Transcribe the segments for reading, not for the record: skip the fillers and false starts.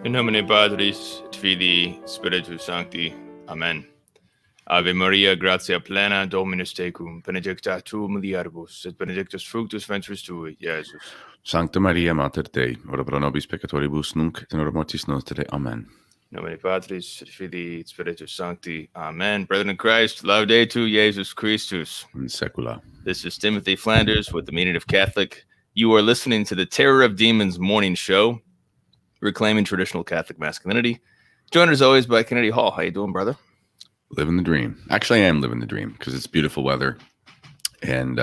In nomine Patris, et Filii, Spiritus Sancti. Amen. Ave Maria, gratia plena, Dominus tecum, benedicta tu mulieribus, et benedictus fructus ventris tui, Iesus. Sancta Maria, Mater Dei, ora pro nobis peccatoribus, nunc et in hora mortis nostre. Amen. In nomine Patris, et Filii, et Spiritus Sancti. Amen. Brethren in Christ, laudetur Jesus Christus. In secula. This is Timothy Flanders with the Meaning of Catholic. You are listening to the Terror of Demons morning show, reclaiming traditional Catholic masculinity. Joined as always by Kennedy Hall. How you doing, brother? Living the dream. Actually, I am living the dream because it's beautiful weather, and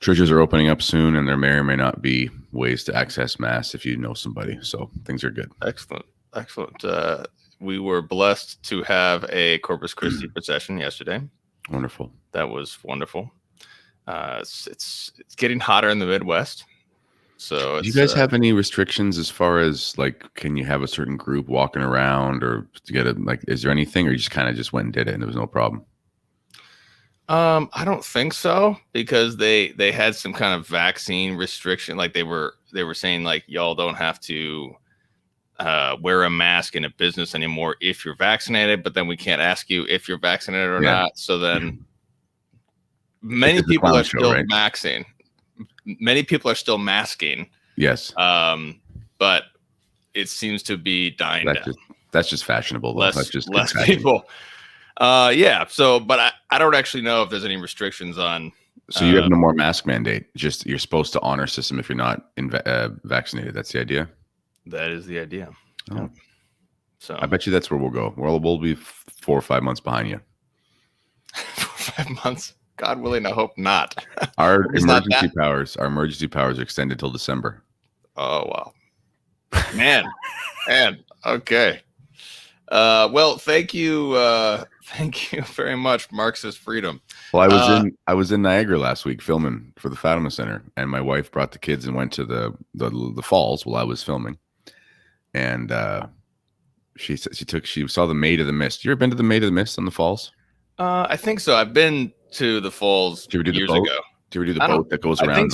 churches are opening up soon, and there may or may not be ways to access Mass if you know somebody. So things are good. Excellent. We were blessed to have a Corpus Christi procession yesterday. Wonderful. That was wonderful. It's getting hotter in the Midwest. So do you guys have any restrictions as far as like, can you have a certain group walking around or to get it? Like, is there anything, or you just kind of just went and did it and there was no problem? I don't think so, because they had some kind of vaccine restriction. Like they were saying like, y'all don't have to wear a mask in a business anymore if you're vaccinated, but then we can't ask you if you're vaccinated or not. So then many people are still maxing. Many people are still masking. Yes. But it seems to be dying down. That's just fashionable. Less people. Yeah. So, but I don't actually know if there's any restrictions on. So you have no more mask mandate. Just you're supposed to honor system if you're not vaccinated. That's the idea. That is the idea. Oh. Yeah. So I bet you that's where we'll go. We'll be 4 or 5 months behind you. 4 or 5 months. God willing, I hope not. Our emergency powers are extended till December. Oh wow, man. Okay. Well, thank you very much, Marxist Freedom. Well, I was in Niagara last week filming for the Fatima Center, and my wife brought the kids and went to the falls while I was filming, and she saw the Maid of the Mist. You ever been to the Maid of the Mist on the falls? I think so. I've been to the falls years ago. Do you ever do the boat that goes around?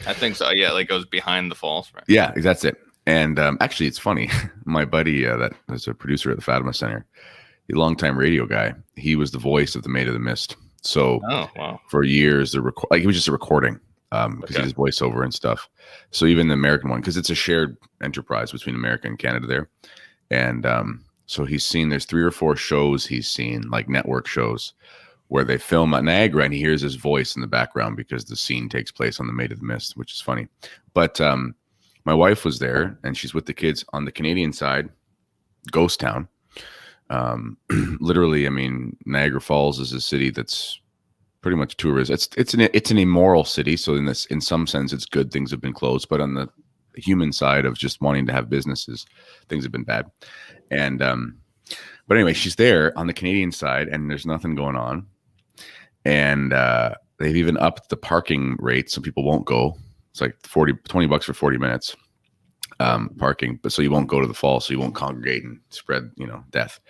I think so. Yeah, like goes behind the falls. Right? Yeah, that's it. And actually, it's funny. My buddy that was a producer at the Fatima Center, a longtime radio guy, he was the voice of the Maid of the Mist. So for years, he was just a recording because he does voiceover and stuff. So even the American one, because it's a shared enterprise between America and Canada there. And so there's 3 or 4 shows he's seen, like network shows, where they film at Niagara and he hears his voice in the background because the scene takes place on the Maid of the Mist, which is funny. But my wife was there and she's with the kids on the Canadian side, ghost town. Literally, I mean, Niagara Falls is a city that's pretty much tourist. It's an immoral city. So in some sense, it's good. Things have been closed, but on the human side of just wanting to have businesses, things have been bad. And but anyway, she's there on the Canadian side and there's nothing going on. And they've even upped the parking rate so people won't go. It's like $20 for 40 minutes parking, but so you won't go to the fall, so you won't congregate and spread, death.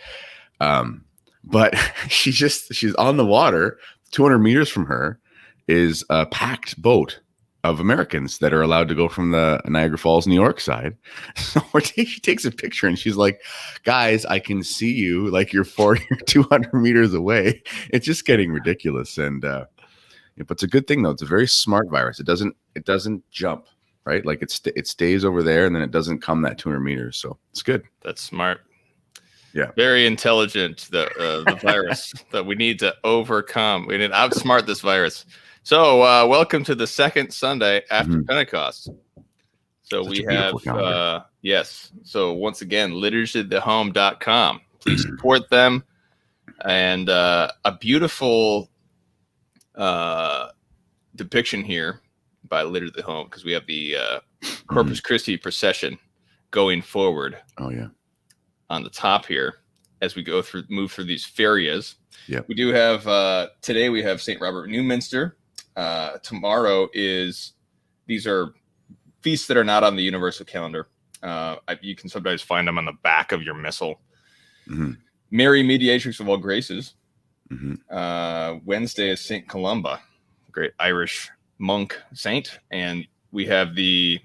But she's on the water. 200 meters from her is a packed boat of Americans that are allowed to go from the Niagara Falls, New York side. So she takes a picture and she's like, guys, I can see you, like you're 200 meters away. It's just getting ridiculous. And but it's a good thing though. It's a very smart virus. It doesn't jump, right? Like it stays over there and then it doesn't come that 200 meters. So it's good. That's smart. Yeah. Very intelligent, the virus that we need to overcome. We need to outsmart this virus. So welcome to the second Sunday after Pentecost. So we have, yes. So once again, liturgythehome.com. Please support them. And a beautiful depiction here by Liturgy the Home, because we have the Corpus Christi procession going forward. Oh, yeah. On the top here as we move through these ferias. Yeah. We do have, today we have St. Robert Newminster. Tomorrow these are feasts that are not on the universal calendar. You can sometimes find them on the back of your missal. Mary, Mediatrix of all graces. Wednesday is St. Columba, great Irish monk saint. And we have these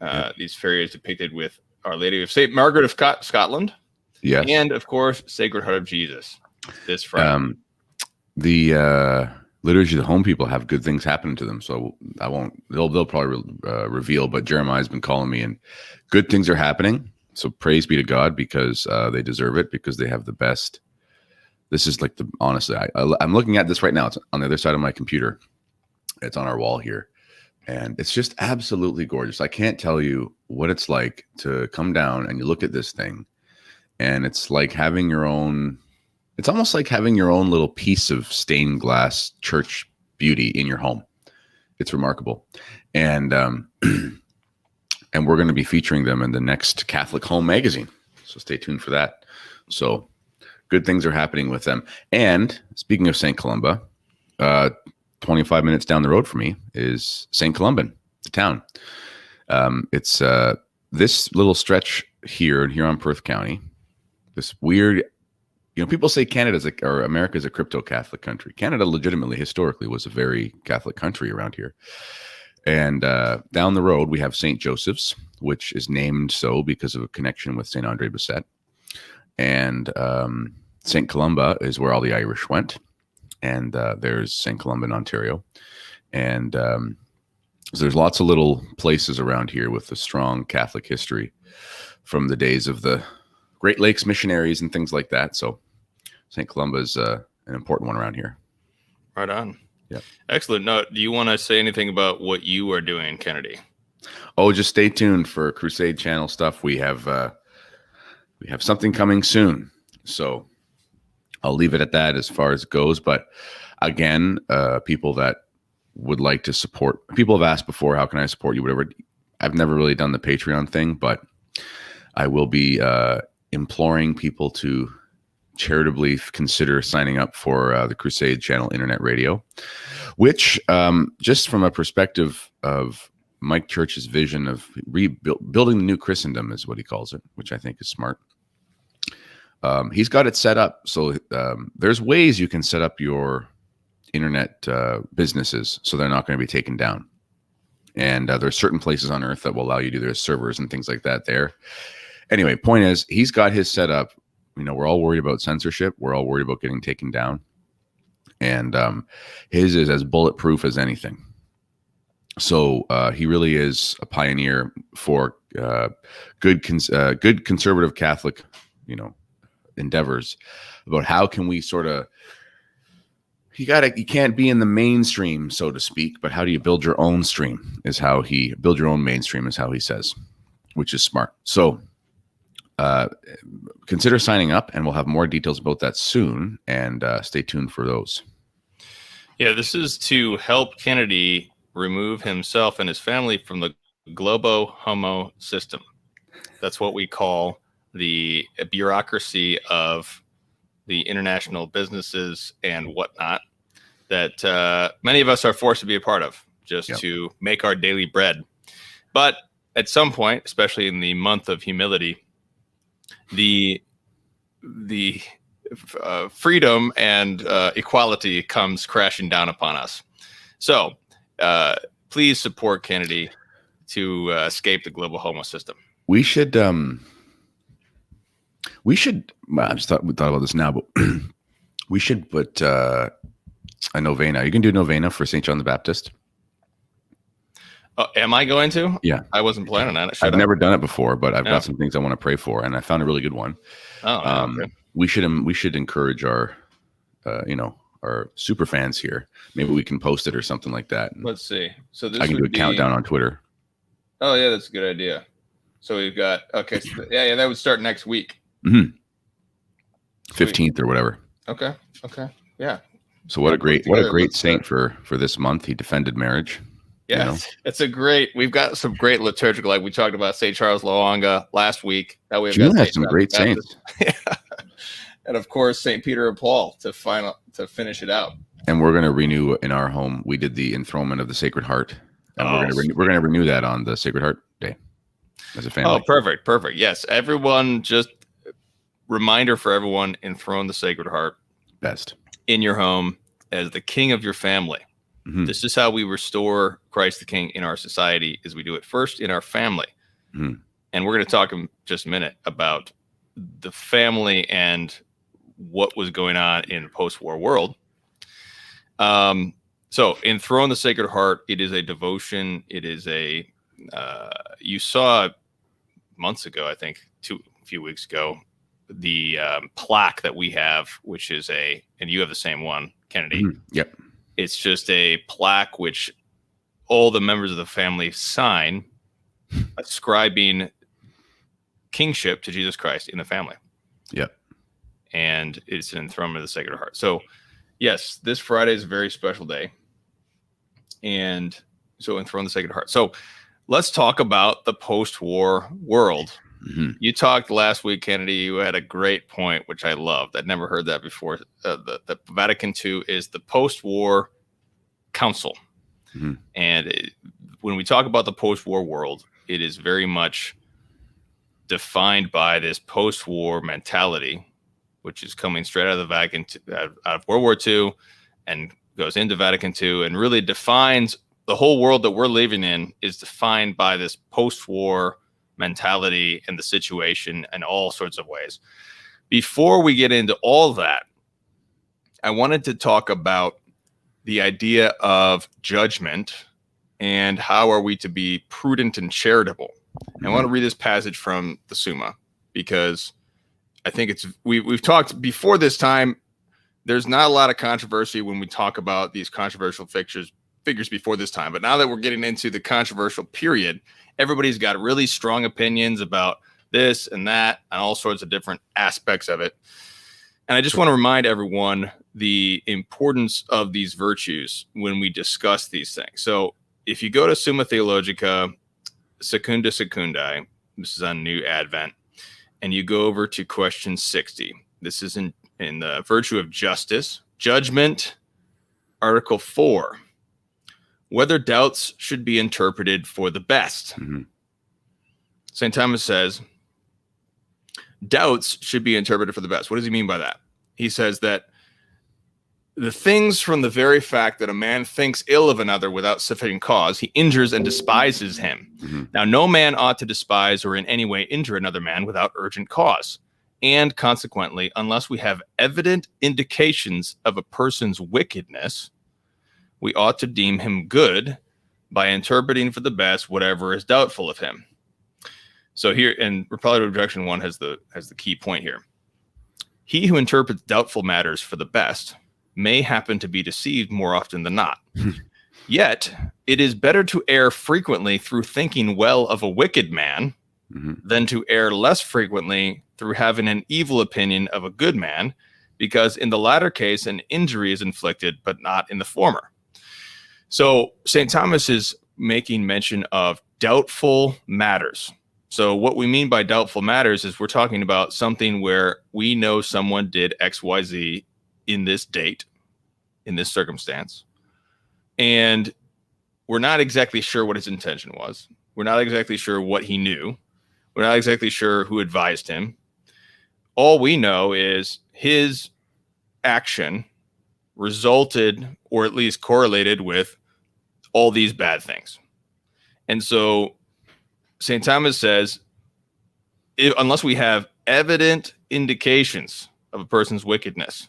ferias depicted with Our Lady of St. Margaret of Scotland. Yes. And, of course, Sacred Heart of Jesus this Friday. The Liturgy of the Home people have good things happening to them, so I won't. They'll probably reveal, but Jeremiah's been calling me, and good things are happening. So praise be to God, because they deserve it, because they have the best. This is like honestly, I'm looking at this right now. It's on the other side of my computer. It's on our wall here, and it's just absolutely gorgeous. I can't tell you what it's like to come down and you look at this thing, and it's like having your own. It's almost like having your own little piece of stained glass church beauty in your home. It's remarkable. And and we're going to be featuring them in the next Catholic Home magazine. So stay tuned for that. So good things are happening with them. And speaking of St. Columba, 25 minutes down the road from me is St. Columban, the town. It's this little stretch here in Huron-Perth County, this weird. People say Canada's or America's a crypto-Catholic country. Canada legitimately, historically, was a very Catholic country around here. And down the road, we have St. Joseph's, which is named so because of a connection with St. Andre Bessette. And St. Columba is where all the Irish went. And there's St. Columba in Ontario. And so there's lots of little places around here with a strong Catholic history from the days of the Great Lakes missionaries and things like that. So St. Columba is an important one around here. Right on. Yeah. Excellent. Now, do you want to say anything about what you are doing, Kennedy? Oh, just stay tuned for Crusade Channel stuff. We have something coming soon. So I'll leave it at that as far as it goes. But again, people that would like to support, people have asked before, how can I support you? Whatever. I've never really done the Patreon thing, but I will be imploring people to charitably consider signing up for the Crusade Channel Internet Radio, which just from a perspective of Mike Church's vision of building the new Christendom is what he calls it, which I think is smart. He's got it set up. So there's ways you can set up your internet businesses so they're not going to be taken down. And there's certain places on earth that will allow you to do their servers and things like that there. Anyway, point is, he's got his set up. We're all worried about censorship. We're all worried about getting taken down. And his is as bulletproof as anything. So he really is a pioneer for good conservative Catholic, endeavors about how can we sort of, you can't be in the mainstream, so to speak, but how do you build your own stream build your own mainstream is how he says, which is smart. So consider signing up, and we'll have more details about that soon, and stay tuned for those. Yeah, this is to help Kennedy remove himself and his family from the globo homo system. That's what we call the bureaucracy of the international businesses and whatnot that many of us are forced to be a part of just to make our daily bread. But at some point, especially in the month of humility, the freedom and equality comes crashing down upon us. So please support Kennedy to escape the global homo system. We should. I just thought about this now, but we should put a novena. You can do novena for St. John the Baptist. Am I going to? Yeah. I wasn't planning on it. I've never done it before, but I've got some things I want to pray for, and I found a really good one. Okay. We should encourage our, our super fans here. Maybe we can post it or something like that. Let's see. So this I can do a countdown on Twitter. Oh yeah, that's a good idea. So we've got So that would start next week. 15th or whatever. Okay. Yeah. So what a great saint for this month. He defended marriage. Yeah, it's we've got some great liturgical, like we talked about St. Charles Loanga last week. That we've got some great saints. Yeah. And of course, St. Peter and Paul to finish it out. And we're going to renew in our home. We did the enthronement of the Sacred Heart. And we're going to renew that on the Sacred Heart Day as a family. Oh, perfect. Yes. Everyone, just reminder for everyone, enthrone the Sacred Heart. Best. In your home as the king of your family. Mm-hmm. This is how we restore Christ the King in our society, is we do it first in our family. Mm-hmm. And we're going to talk in just a minute about the family and what was going on in the post-war world. So Enthrone the Sacred Heart, it is a devotion. It is you saw months ago, I think, a few weeks ago, the plaque that we have, which is and you have the same one, Kennedy. Mm-hmm. Yep. It's just a plaque which all the members of the family sign, ascribing kingship to Jesus Christ in the family. Yep. And it's an enthronement of the Sacred Heart. So, yes, this Friday is a very special day. And so enthrone the Sacred Heart. So let's talk about the post-war world. Mm-hmm. You talked last week, Kennedy. You had a great point, which I loved. I'd never heard that before. The Vatican II is the post-war council. Mm-hmm. And when we talk about the post-war world, it is very much defined by this post-war mentality, which is coming straight out of the Vatican, out of World War II, and goes into Vatican II, and really defines the whole world that we're living in is defined by this post-war mentality and the situation in all sorts of ways. Before we get into all that, I wanted to talk about the idea of judgment and how are we to be prudent and charitable. Mm-hmm. I want to read this passage from the Summa because I think we've talked before this time. There's not a lot of controversy when we talk about these controversial figures before this time. But now that we're getting into the controversial period, everybody's got really strong opinions about this and that and all sorts of different aspects of it. And I just want to remind everyone the importance of these virtues when we discuss these things. So if you go to Summa Theologica, Secunda Secundae, this is on New Advent, and you go over to question 60. This is in the virtue of justice, judgment, Article 4. Whether doubts should be interpreted for the best. Mm-hmm. St. Thomas says, doubts should be interpreted for the best. What does he mean by that? He says that the things from the very fact that a man thinks ill of another without sufficient cause, he injures and despises him. Mm-hmm. Now, no man ought to despise or in any way injure another man without urgent cause. And consequently, unless we have evident indications of a person's wickedness, we ought to deem him good by interpreting for the best whatever is doubtful of him. So here, and Reply to Objection 1 has the key point here. He who interprets doubtful matters for the best may happen to be deceived more often than not. Yet, it is better to err frequently through thinking well of a wicked man than to err less frequently through having an evil opinion of a good man, because in the latter case, an injury is inflicted, but not in the former. So St. Thomas is making mention of doubtful matters. So what we mean by doubtful matters is we're talking about something where we know someone did X, Y, Z in this date, in this circumstance, and we're not exactly sure what his intention was. We're not exactly sure what he knew. We're not exactly sure who advised him. All we know is his action resulted, or at least correlated with, all these bad things. And so St. Thomas says, unless we have evident indications of a person's wickedness,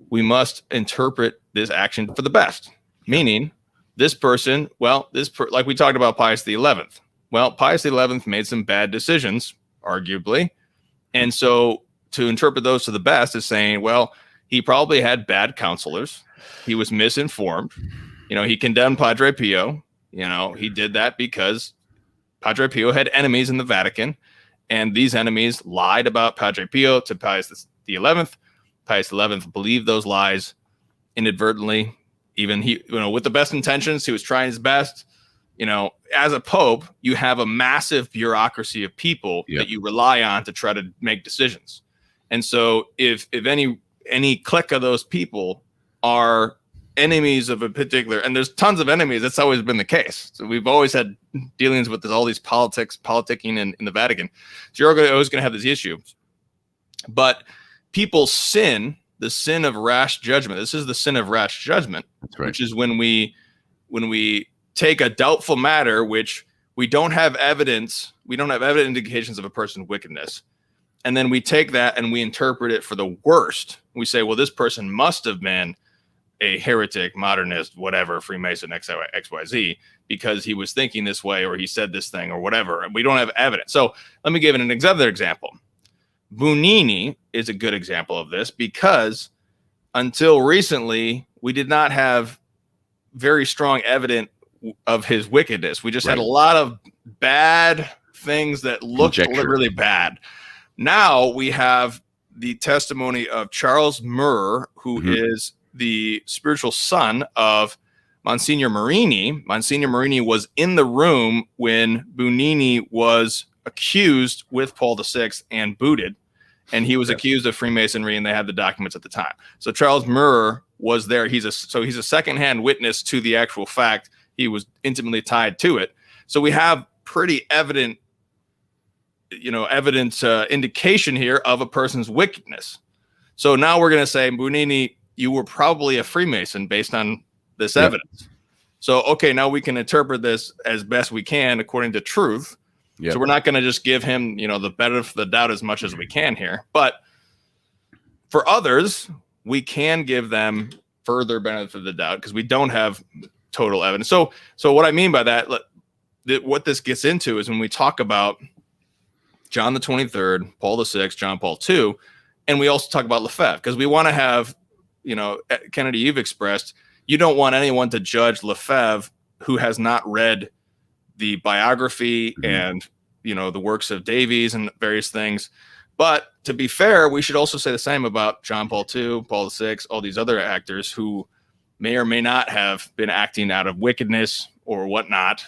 we must interpret this action for the best. Meaning, this person, like we talked about Pius XI. Well, Pius XI made some bad decisions, arguably. And so to interpret those to the best is saying, well, he probably had bad counselors. He was misinformed. He condemned Padre Pio. He did that because Padre Pio had enemies in the Vatican, and these enemies lied about Padre Pio to Pius XI. Pius XI believed those lies inadvertently. Even he, with the best intentions, he was trying his best. As a pope, you have a massive bureaucracy of people that you rely on to try to make decisions. And so if any clique of those people are enemies of a particular, and there's tons of enemies, that's always been the case. So we've always had dealings with all these politicking in the Vatican. So you're always going to have this issue. But people sin, the sin of rash judgment. This is the sin of rash judgment, right. Which is when we take a doubtful matter, which we don't have evidence. We don't have evident indications of a person's wickedness. And then we take that and we interpret it for the worst. We say, well, this person must have been a heretic, modernist, whatever, Freemason, XYZ, because he was thinking this way, or he said this thing, or whatever. And we don't have evidence. So let me give an example. Bunini is a good example of this, because until recently, we did not have very strong evidence of his wickedness. We just had a lot of bad things that looked really bad. Now we have the testimony of Charles Murr, who is the spiritual son of Monsignor Marini. Monsignor Marini was in the room when Bunini was accused with Paul VI and booted, and he was accused of Freemasonry, and they had the documents at the time. So Charles Murr was there. He's a secondhand witness to the actual fact. He was intimately tied to it. So we have pretty evident, indication here of a person's wickedness. So now we're going to say, Bunini, you were probably a Freemason based on this evidence. So, okay, now we can interpret this as best we can according to truth. So we're not going to just give him, the benefit of the doubt as much as we can here. But for others, we can give them further benefit of the doubt because we don't have total evidence. So what I mean by that, what this gets into is when we talk about John the 23rd, Paul VI, John Paul II, and we also talk about Lefebvre, because we want to have, Kennedy, you've expressed, you don't want anyone to judge Lefebvre who has not read the biography and, the works of Davies and various things. But to be fair, we should also say the same about John Paul II, Paul VI, all these other actors who may or may not have been acting out of wickedness or whatnot,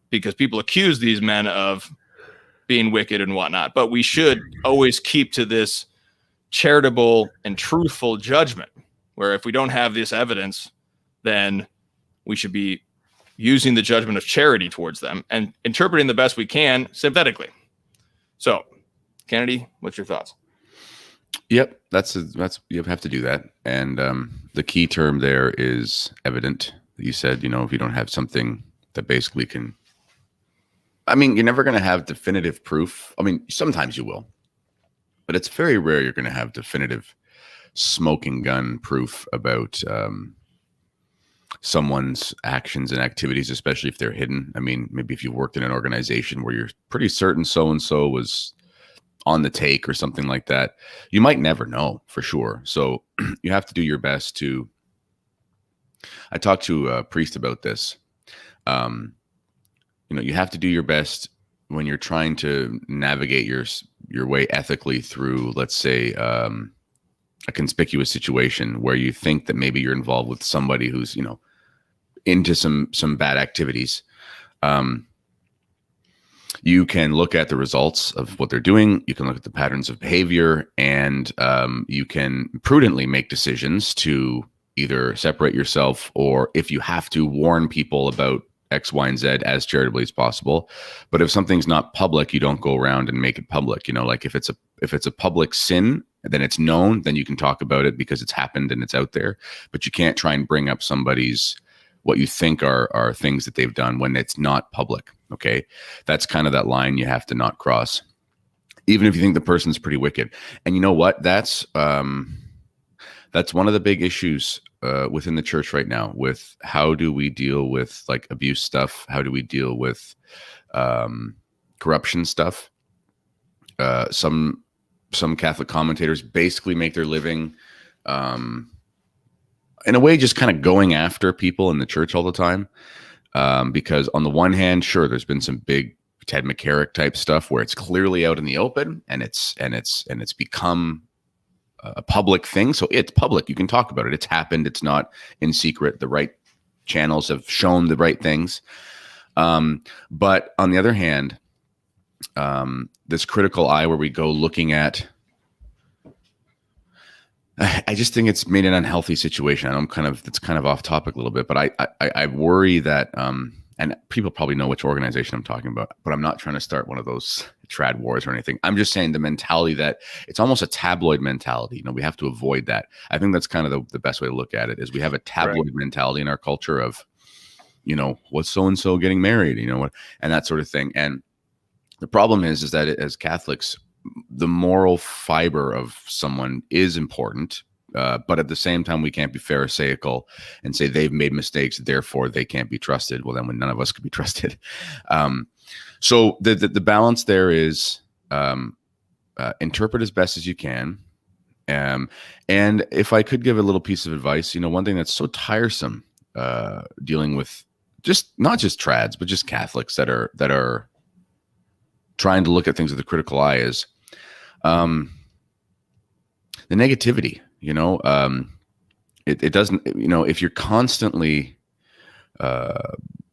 because people accuse these men of being wicked and whatnot. But we should always keep to this charitable and truthful judgment, where if we don't have this evidence, then we should be using the judgment of charity towards them and interpreting the best we can synthetically. So, Kennedy, what's your thoughts? Yep, that's you have to do that. And the key term there is evident. You said, if you don't have something that basically can, you're never going to have definitive proof. Sometimes you will, but it's very rare you're going to have definitive smoking gun proof about someone's actions and activities, especially if they're hidden. Maybe if you worked in an organization where you're pretty certain so-and-so was on the take or something like that, you might never know for sure. So you have to do your best to, I talked to a priest about this. You have to do your best when you're trying to navigate your way ethically through, let's say, a conspicuous situation where you think that maybe you're involved with somebody who's, into some bad activities. You can look at the results of what they're doing. You can look at the patterns of behavior, and you can prudently make decisions to either separate yourself, or if you have to, warn people about X, Y, and Z as charitably as possible. But if something's not public, you don't go around and make it public. Like if it's a public sin, then it's known, then you can talk about it because it's happened and it's out there. But you can't try and bring up somebody's, what you think are things that they've done when it's not public. Okay. That's kind of that line you have to not cross, even if you think the person's pretty wicked. And you know what? That's one of the big issues within the church right now, with how do we deal with like abuse stuff? How do we deal with corruption stuff? Some Catholic commentators basically make their living in a way just kind of going after people in the church all the time. Because on the one hand, sure, there's been some big Ted McCarrick type stuff where it's clearly out in the open and it's become a public thing. So it's public. You can talk about it. It's happened. It's not in secret. The right channels have shown the right things. But on the other hand, this critical eye where we go looking at, I just think it's made an unhealthy situation. It's kind of off topic a little bit, but I worry that, and people probably know which organization I'm talking about, but I'm not trying to start one of those trad wars or anything. I'm just saying the mentality that it's almost a tabloid mentality. We have to avoid that. I think that's kind of the best way to look at it, is we have a tabloid mentality in our culture of, what's so-and-so getting married, what, and that sort of thing. And the problem is that as Catholics, the moral fiber of someone is important. But at the same time, we can't be pharisaical and say they've made mistakes, therefore they can't be trusted. Well, then when none of us could be trusted. So the balance there is interpret as best as you can. And if I could give a little piece of advice, one thing that's so tiresome dealing with not just trads, but just Catholics that are trying to look at things with a critical eye is the negativity. It doesn't, if you're constantly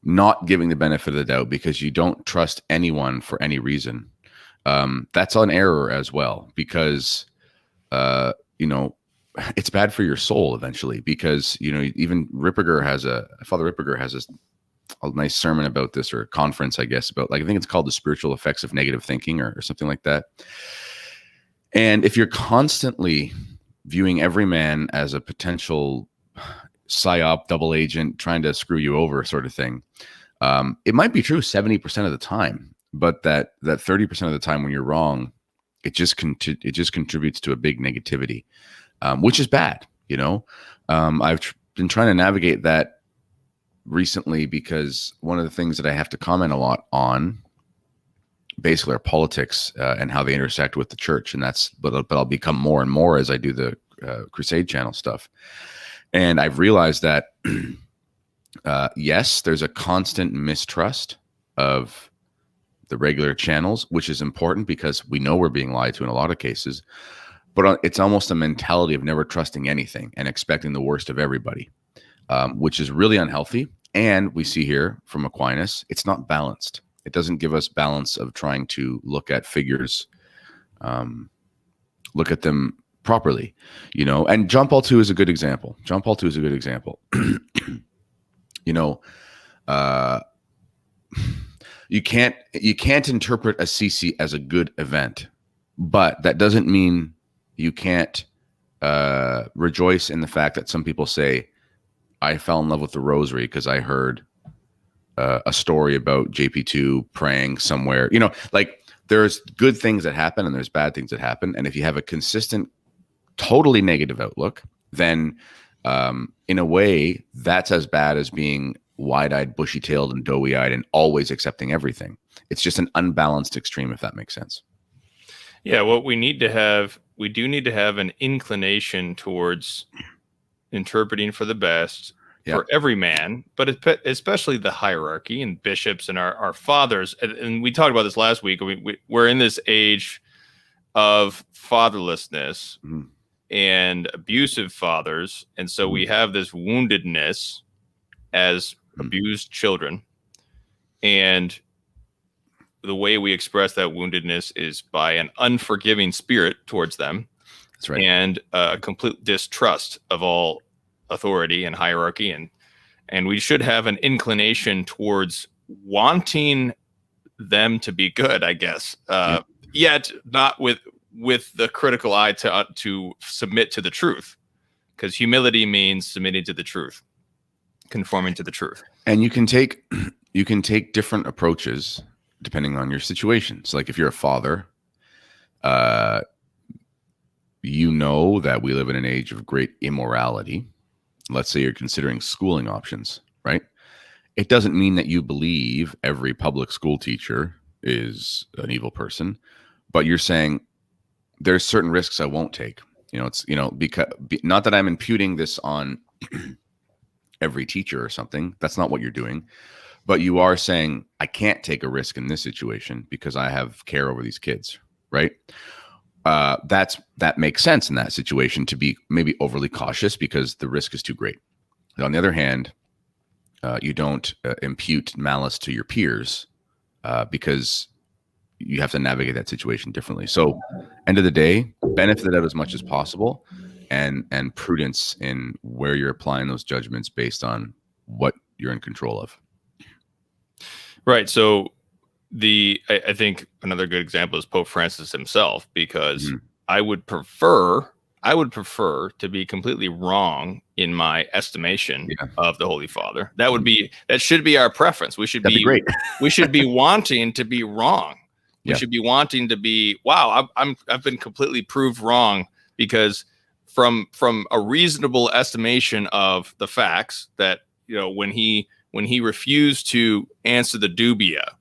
not giving the benefit of the doubt because you don't trust anyone for any reason, that's an error as well, because it's bad for your soul eventually, because even Father Ripperger has a nice sermon about this, or a conference, I guess, about, like, I think it's called The Spiritual Effects of Negative Thinking, or something like that. And if you're constantly viewing every man as a potential psyop, double agent, trying to screw you over sort of thing, it might be true 70% of the time, but that 30% of the time when you're wrong, it just contributes to a big negativity, which is bad. I've been trying to navigate that recently, because one of the things that I have to comment a lot on basically are politics and how they intersect with the church, and but I'll become more and more as I do the Crusade Channel stuff. And I've realized that yes, there's a constant mistrust of the regular channels, which is important because we know we're being lied to in a lot of cases, but it's almost a mentality of never trusting anything and expecting the worst of everybody, which is really unhealthy. And we see here from Aquinas, it's not balanced. It doesn't give us balance of trying to look at figures, look at them properly, and John Paul II is a good example. You can't interpret Assisi as a good event, but that doesn't mean you can't rejoice in the fact that some people say, I fell in love with the rosary because I heard a story about JP2 praying somewhere. Like, there's good things that happen and there's bad things that happen. And if you have a consistent, totally negative outlook, then in a way, that's as bad as being wide-eyed, bushy-tailed, and doughy-eyed and always accepting everything. It's just an unbalanced extreme, if that makes sense. Yeah, what we do need to have an inclination towards interpreting for the best for every man, but especially the hierarchy and bishops and our fathers. And we talked about this last week. We're in this age of fatherlessness and abusive fathers. And so we have this woundedness as abused children. And the way we express that woundedness is by an unforgiving spirit towards them. That's right. And a complete distrust of all authority and hierarchy. And we should have an inclination towards wanting them to be good, I guess. Yet not with the critical eye to submit to the truth, because humility means submitting to the truth, conforming to the truth. And you can take different approaches depending on your situation. So, like, if you're a father, that we live in an age of great immorality. Let's say you're considering schooling options, right? It doesn't mean that you believe every public school teacher is an evil person, but you're saying there's certain risks I won't take. Because not that I'm imputing this on every teacher or something. That's not what you're doing. But you are saying, I can't take a risk in this situation because I have care over these kids, right? That makes sense in that situation, to be maybe overly cautious because the risk is too great. But on the other hand, you don't impute malice to your peers because you have to navigate that situation differently. So, end of the day, benefit it out as much as possible, and prudence in where you're applying those judgments based on what you're in control of. Right. So I think another good example is Pope Francis himself, because I would prefer I would prefer to be completely wrong in my estimation Yeah. of the Holy Father. That should be our preference. That'd be great. We should be wanting to be wrong. We Yeah. should be wanting to be, wow, I've been completely proved wrong, because from a reasonable estimation of the facts, that, you know, when he refused to answer the dubia,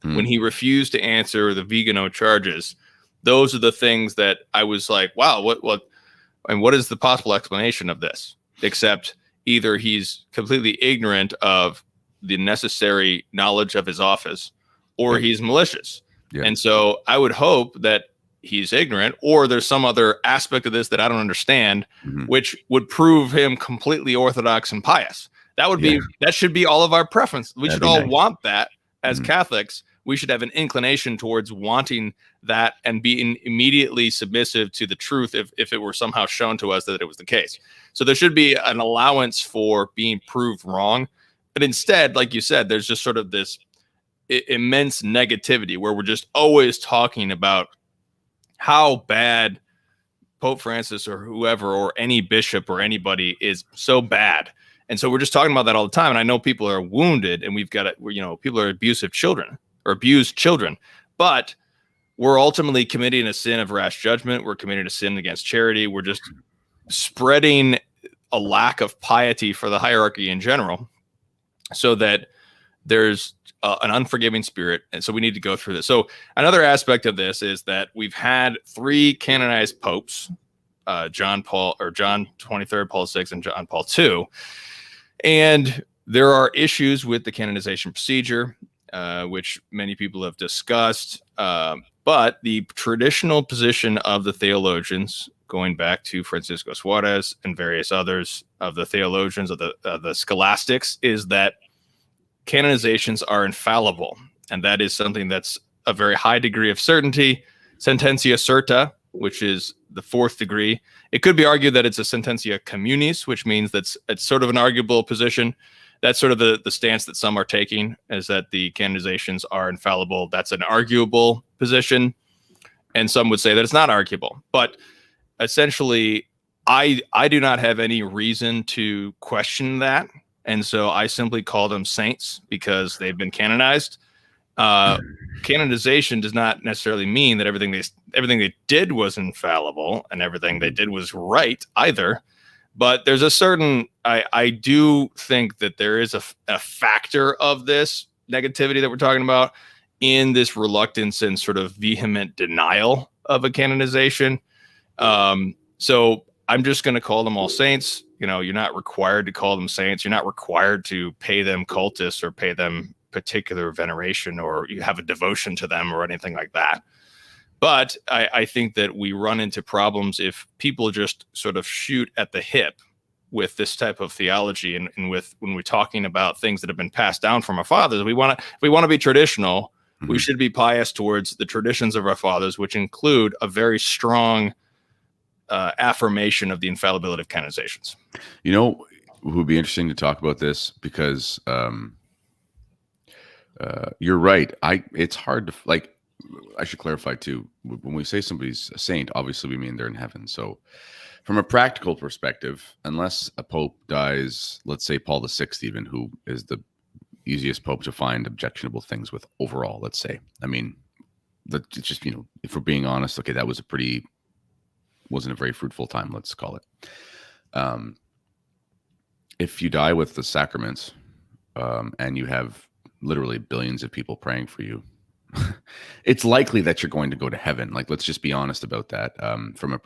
when he refused to answer the Vigano charges, those are the things that I was like, wow, what is the possible explanation of this? Except either he's completely ignorant of the necessary knowledge of his office, or he's malicious. Yeah. And so I would hope that he's ignorant, or there's some other aspect of this that I don't understand, which would prove him completely orthodox and pious. That should be all of our preference. We should all want that as Catholics. We should have an inclination towards wanting that and being immediately submissive to the truth if it were somehow shown to us that it was the case. So there should be an allowance for being proved wrong. But instead, like you said, there's just sort of this immense negativity where we're just always talking about how bad Pope Francis or whoever, or any bishop or anybody, is so bad. And so we're just talking about that all the time. And I know people are wounded, and we've got, you know, people are abusive children or abused children, but we're ultimately committing a sin of rash judgment. We're committing a sin against charity. We're just spreading a lack of piety for the hierarchy in general, so that there's an unforgiving spirit. And so we need to go through this. So another aspect of this is that we've had 3 canonized popes, John 23rd, Paul VI, and John Paul II. And there are issues with the canonization procedure, which many people have discussed. But the traditional position of the theologians, going back to Francisco Suarez and various others of the theologians of the scholastics, is that canonizations are infallible. And that is something that's a very high degree of certainty. Sententia certa, which is the 4th degree. It could be argued that it's a sententia communis, which means it's sort of an arguable position. That's sort of the stance that some are taking, is that the canonizations are infallible. That's an arguable position. And some would say that it's not arguable. But essentially, I do not have any reason to question that. And so I simply call them saints because they've been canonized. Canonization does not necessarily mean that everything they did was infallible and everything they did was right either. But there's a certain, I do think that there is a factor of this negativity that we're talking about in this reluctance and sort of vehement denial of a canonization. So I'm just going to call them all saints. You know, you're not required to call them saints. You're not required to pay them cultus or pay them particular veneration, or you have a devotion to them or anything like that. But I think that we run into problems if people just sort of shoot at the hip with this type of theology, and with when we're talking about things that have been passed down from our fathers. If we want to be traditional, we should be pious towards the traditions of our fathers, which include a very strong affirmation of the infallibility of canonizations. You know, it would be interesting to talk about this because you're right. It's hard to, like, I should clarify too. When we say somebody's a saint, obviously we mean they're in heaven. So from a practical perspective, unless a pope dies, let's say Paul VI, even, who is the easiest pope to find objectionable things with overall, let's say. I mean, it's just, you know, if we're being honest, okay, that was wasn't a very fruitful time, let's call it. If you die with the sacraments, and you have literally billions of people praying for you, it's likely that you're going to go to heaven. Like, let's just be honest about that.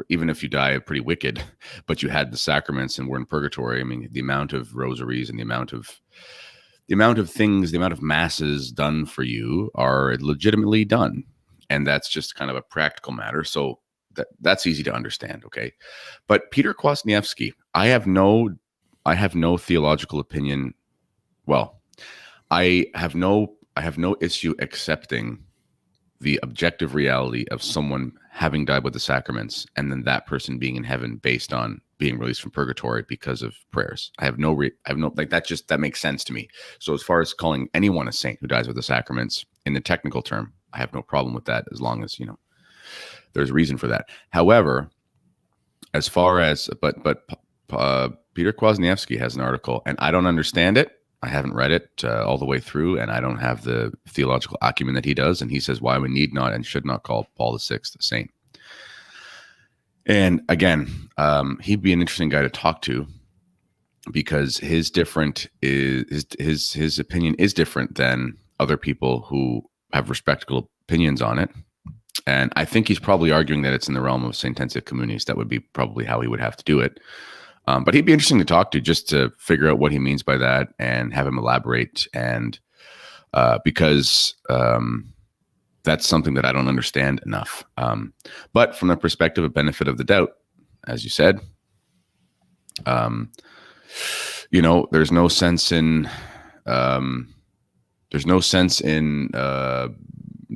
Even if you die pretty wicked, but you had the sacraments and were in purgatory, I mean, the amount of rosaries and the amount of things, the amount of masses done for you are legitimately done. And that's just kind of a practical matter. So that's easy to understand. Okay. But Peter Kwasniewski, I have no theological opinion. Well, I have no issue accepting the objective reality of someone having died with the sacraments and then that person being in heaven based on being released from purgatory because of prayers. That makes sense to me. So as far as calling anyone a saint who dies with the sacraments in the technical term, I have no problem with that, as long as, you know, there's reason for that. However, as far as, Peter Kwasniewski has an article, and I don't understand it. I haven't read it all the way through, and I don't have the theological acumen that he does. And he says why we need not and should not call Paul VI a saint. And again, he'd be an interesting guy to talk to, because his opinion is different than other people who have respectable opinions on it. And I think he's probably arguing that it's in the realm of Scientism communities. That would be probably how he would have to do it. But he'd be interesting to talk to, just to figure out what he means by that and have him elaborate. And because that's something that I don't understand enough. But from the perspective of benefit of the doubt, as you said, there's no sense in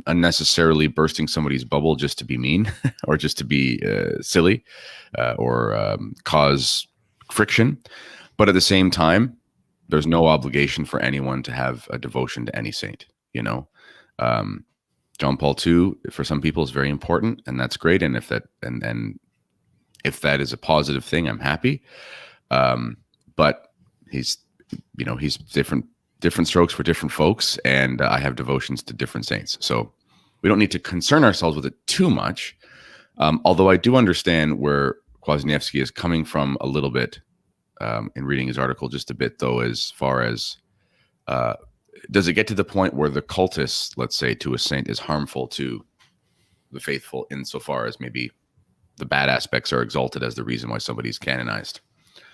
unnecessarily bursting somebody's bubble just to be mean or just to be silly or cause friction. But at the same time, there's no obligation for anyone to have a devotion to any saint. John Paul II, for some people, is very important, and that's great. And if that is a positive thing, I'm happy. But he's different strokes for different folks, and I have devotions to different saints. So we don't need to concern ourselves with it too much. Although I do understand where Kwasniewski is coming from a little bit in reading his article, just a bit though, as far as does it get to the point where the cultus, let's say, to a saint is harmful to the faithful insofar as maybe the bad aspects are exalted as the reason why somebody's canonized?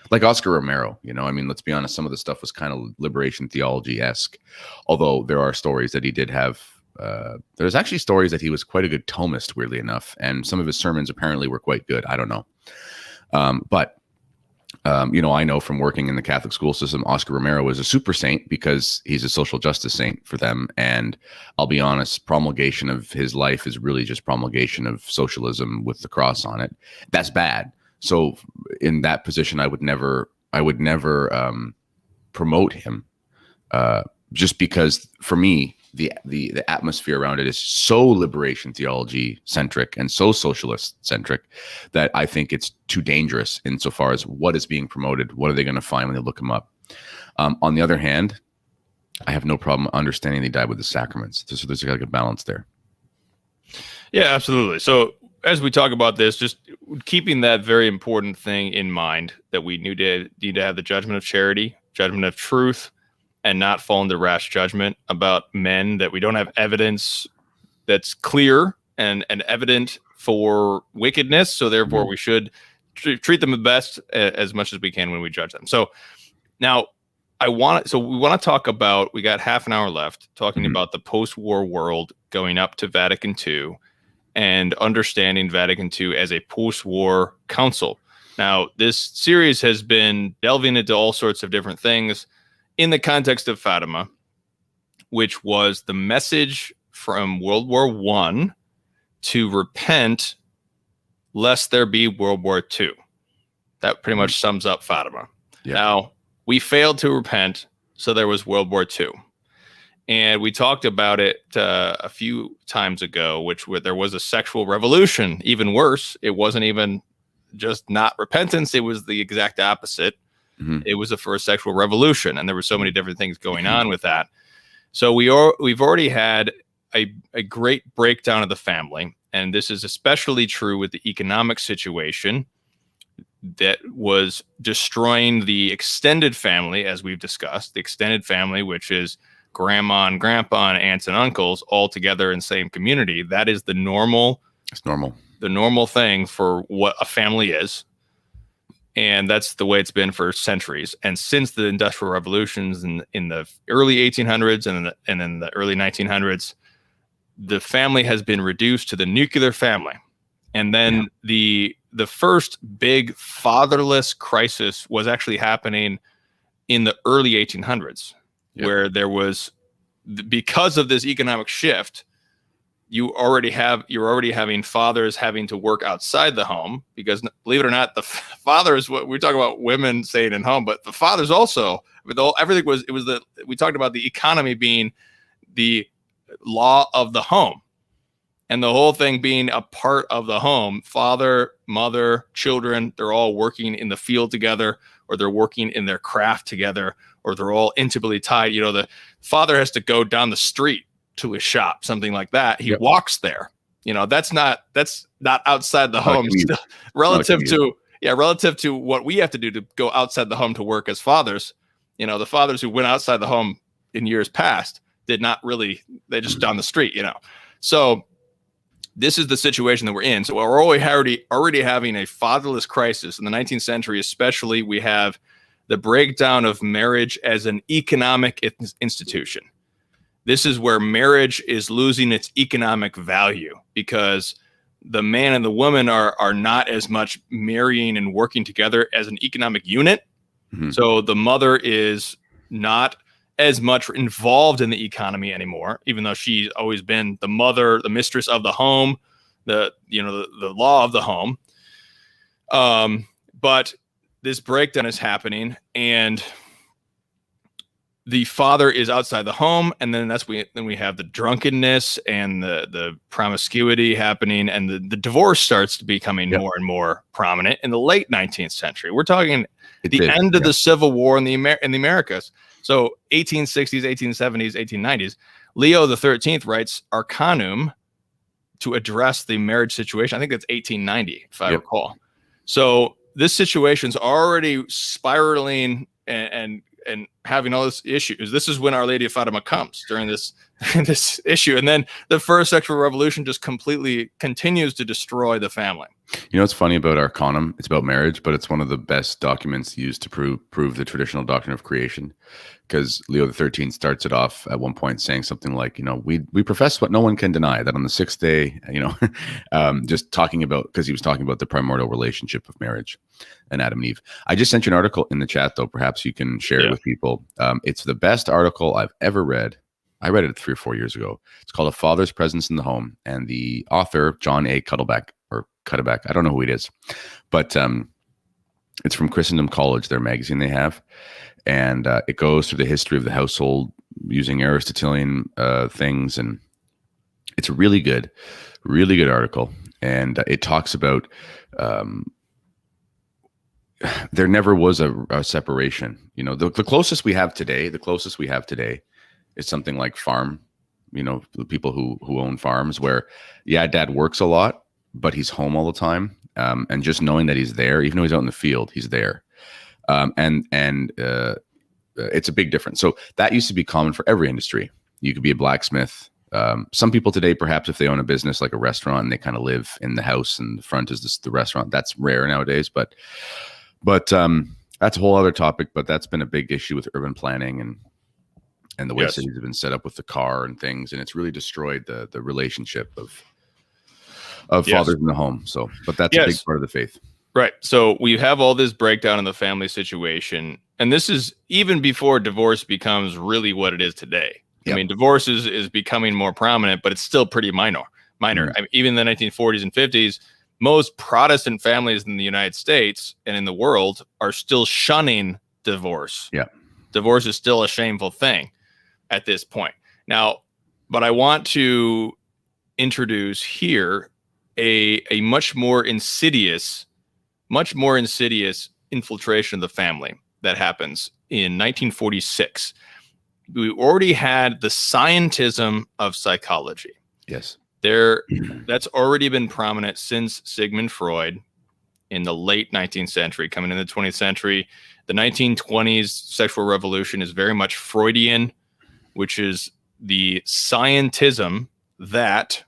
Like Oscar Romero, let's be honest, some of the stuff was kind of liberation theology-esque, although there are stories that he did have. There's actually stories that he was quite a good Thomist, weirdly enough, and some of his sermons apparently were quite good. I don't know. I know from working in the Catholic school system, Oscar Romero was a super saint because he's a social justice saint for them. And I'll be honest, promulgation of his life is really just promulgation of socialism with the cross on it. That's bad. So in that position, I would never promote him, just because for me, the atmosphere around it is so liberation theology centric and so socialist centric that I think it's too dangerous insofar as what is being promoted. What are they going to find when they look him up? On the other hand, I have no problem understanding they died with the sacraments. So there's like a balance there. Yeah, absolutely. So as we talk about this, just keeping that very important thing in mind, that we need to have the judgment of charity, judgment of truth, and not fall into rash judgment about men that we don't have evidence that's clear and evident for wickedness. So therefore, we should treat them the best as much as we can when we judge them. So now we want to talk about, we got half an hour left talking about the post-war world going up to Vatican II and understanding Vatican II as a post-war council. Now, this series has been delving into all sorts of different things in the context of Fatima, which was the message from World War I to repent lest there be World War II. That pretty much sums up Fatima. Yeah. Now, we failed to repent, so there was World War II. And we talked about it a few times ago, where there was a sexual revolution. Even worse, it wasn't even just not repentance, it was the exact opposite. It was the first sexual revolution, and there were so many different things going on with that. So we've already had a great breakdown of the family, and this is especially true with the economic situation that was destroying the extended family, as we've discussed, the extended family, which is grandma and grandpa and aunts and uncles all together in the same community. That is the normal. It's normal. The normal thing for what a family is. And that's the way it's been for centuries. And since the Industrial Revolutions in the early 1800s and in the early 1900s, the family has been reduced to the nuclear family. And then the first big fatherless crisis was actually happening in the early 1800s, where there was, because of this economic shift, you're already having fathers having to work outside the home, because believe it or not, the fathers, what we talk about women staying in home, but the fathers also, we talked about the economy being the law of the home. And the whole thing being a part of the home, father, mother, children, they're all working in the field together, or they're working in their craft together, or they're all intimately tied. You know, the father has to go down the street to his shop, something like that. He walks there. You know, that's not outside the home. Still, relative to what we have to do to go outside the home to work as fathers. You know, the fathers who went outside the home in years past did not really, they just down the street, you know. So this is the situation that we're in. So we're already having a fatherless crisis in the 19th century, especially. We have the breakdown of marriage as an economic institution. This is where marriage is losing its economic value because the man and the woman are not as much marrying and working together as an economic unit. Mm-hmm. So the mother is not as much involved in the economy anymore, even though she's always been the mother, the mistress of the home, the law of the home. But this breakdown is happening, and the father is outside the home, and then then we have the drunkenness and the promiscuity happening, and the divorce starts to becoming more and more prominent in the late 19th century. We're talking end of the Civil War in the Americas. So 1860s, 1870s, 1890s, Leo XIII writes Arcanum to address the marriage situation. I think that's 1890, if I recall. So this situation's already spiraling and having all these issues. This is when Our Lady of Fatima comes during this issue. And then the first sexual revolution just completely continues to destroy the family. You know what's funny about Arcanum? It's about marriage, but it's one of the best documents used to prove the traditional doctrine of creation. Because Leo XIII starts it off at one point saying something like, you know, we profess what no one can deny, that on the sixth day, you know, just talking about, because he was talking about the primordial relationship of marriage and Adam and Eve. I just sent you an article in the chat, though. Perhaps you can share it with people. It's the best article I've ever read. I read it 3 or 4 years ago. It's called A Father's Presence in the Home. And the author, John A. Cuttleback, I don't know who it is, but it's from Christendom College, their magazine they have. And it goes through the history of the household using Aristotelian things. And it's a really good article. And it talks about there never was a separation. You know, the closest we have today is something like farm, you know, the people who own farms where, dad works a lot, but he's home all the time. And just knowing that he's there, even though he's out in the field, he's there. And it's a big difference. So that used to be common for every industry. You could be a blacksmith. Some people today, perhaps if they own a business like a restaurant and they kind of live in the house and the front is the restaurant, that's rare nowadays. But that's a whole other topic. But that's been a big issue with urban planning and the way cities have been set up with the car and things. And it's really destroyed the relationship of fathers in the home. So, but that's a big part of the faith. Right. So we have all this breakdown in the family situation. And this is even before divorce becomes really what it is today. Yep. I mean, divorce is becoming more prominent, but it's still pretty minor. Mm-hmm. I mean, even in the 1940s and 50s, most Protestant families in the United States and in the world are still shunning divorce. Yeah. Divorce is still a shameful thing at this point. Now, but I want to introduce here a much more insidious infiltration of the family that happens in 1946. We already had the scientism of psychology. Yes. That's already been prominent since Sigmund Freud in the late 19th century, coming in the 20th century. The 1920s sexual revolution is very much Freudian, which is the scientism that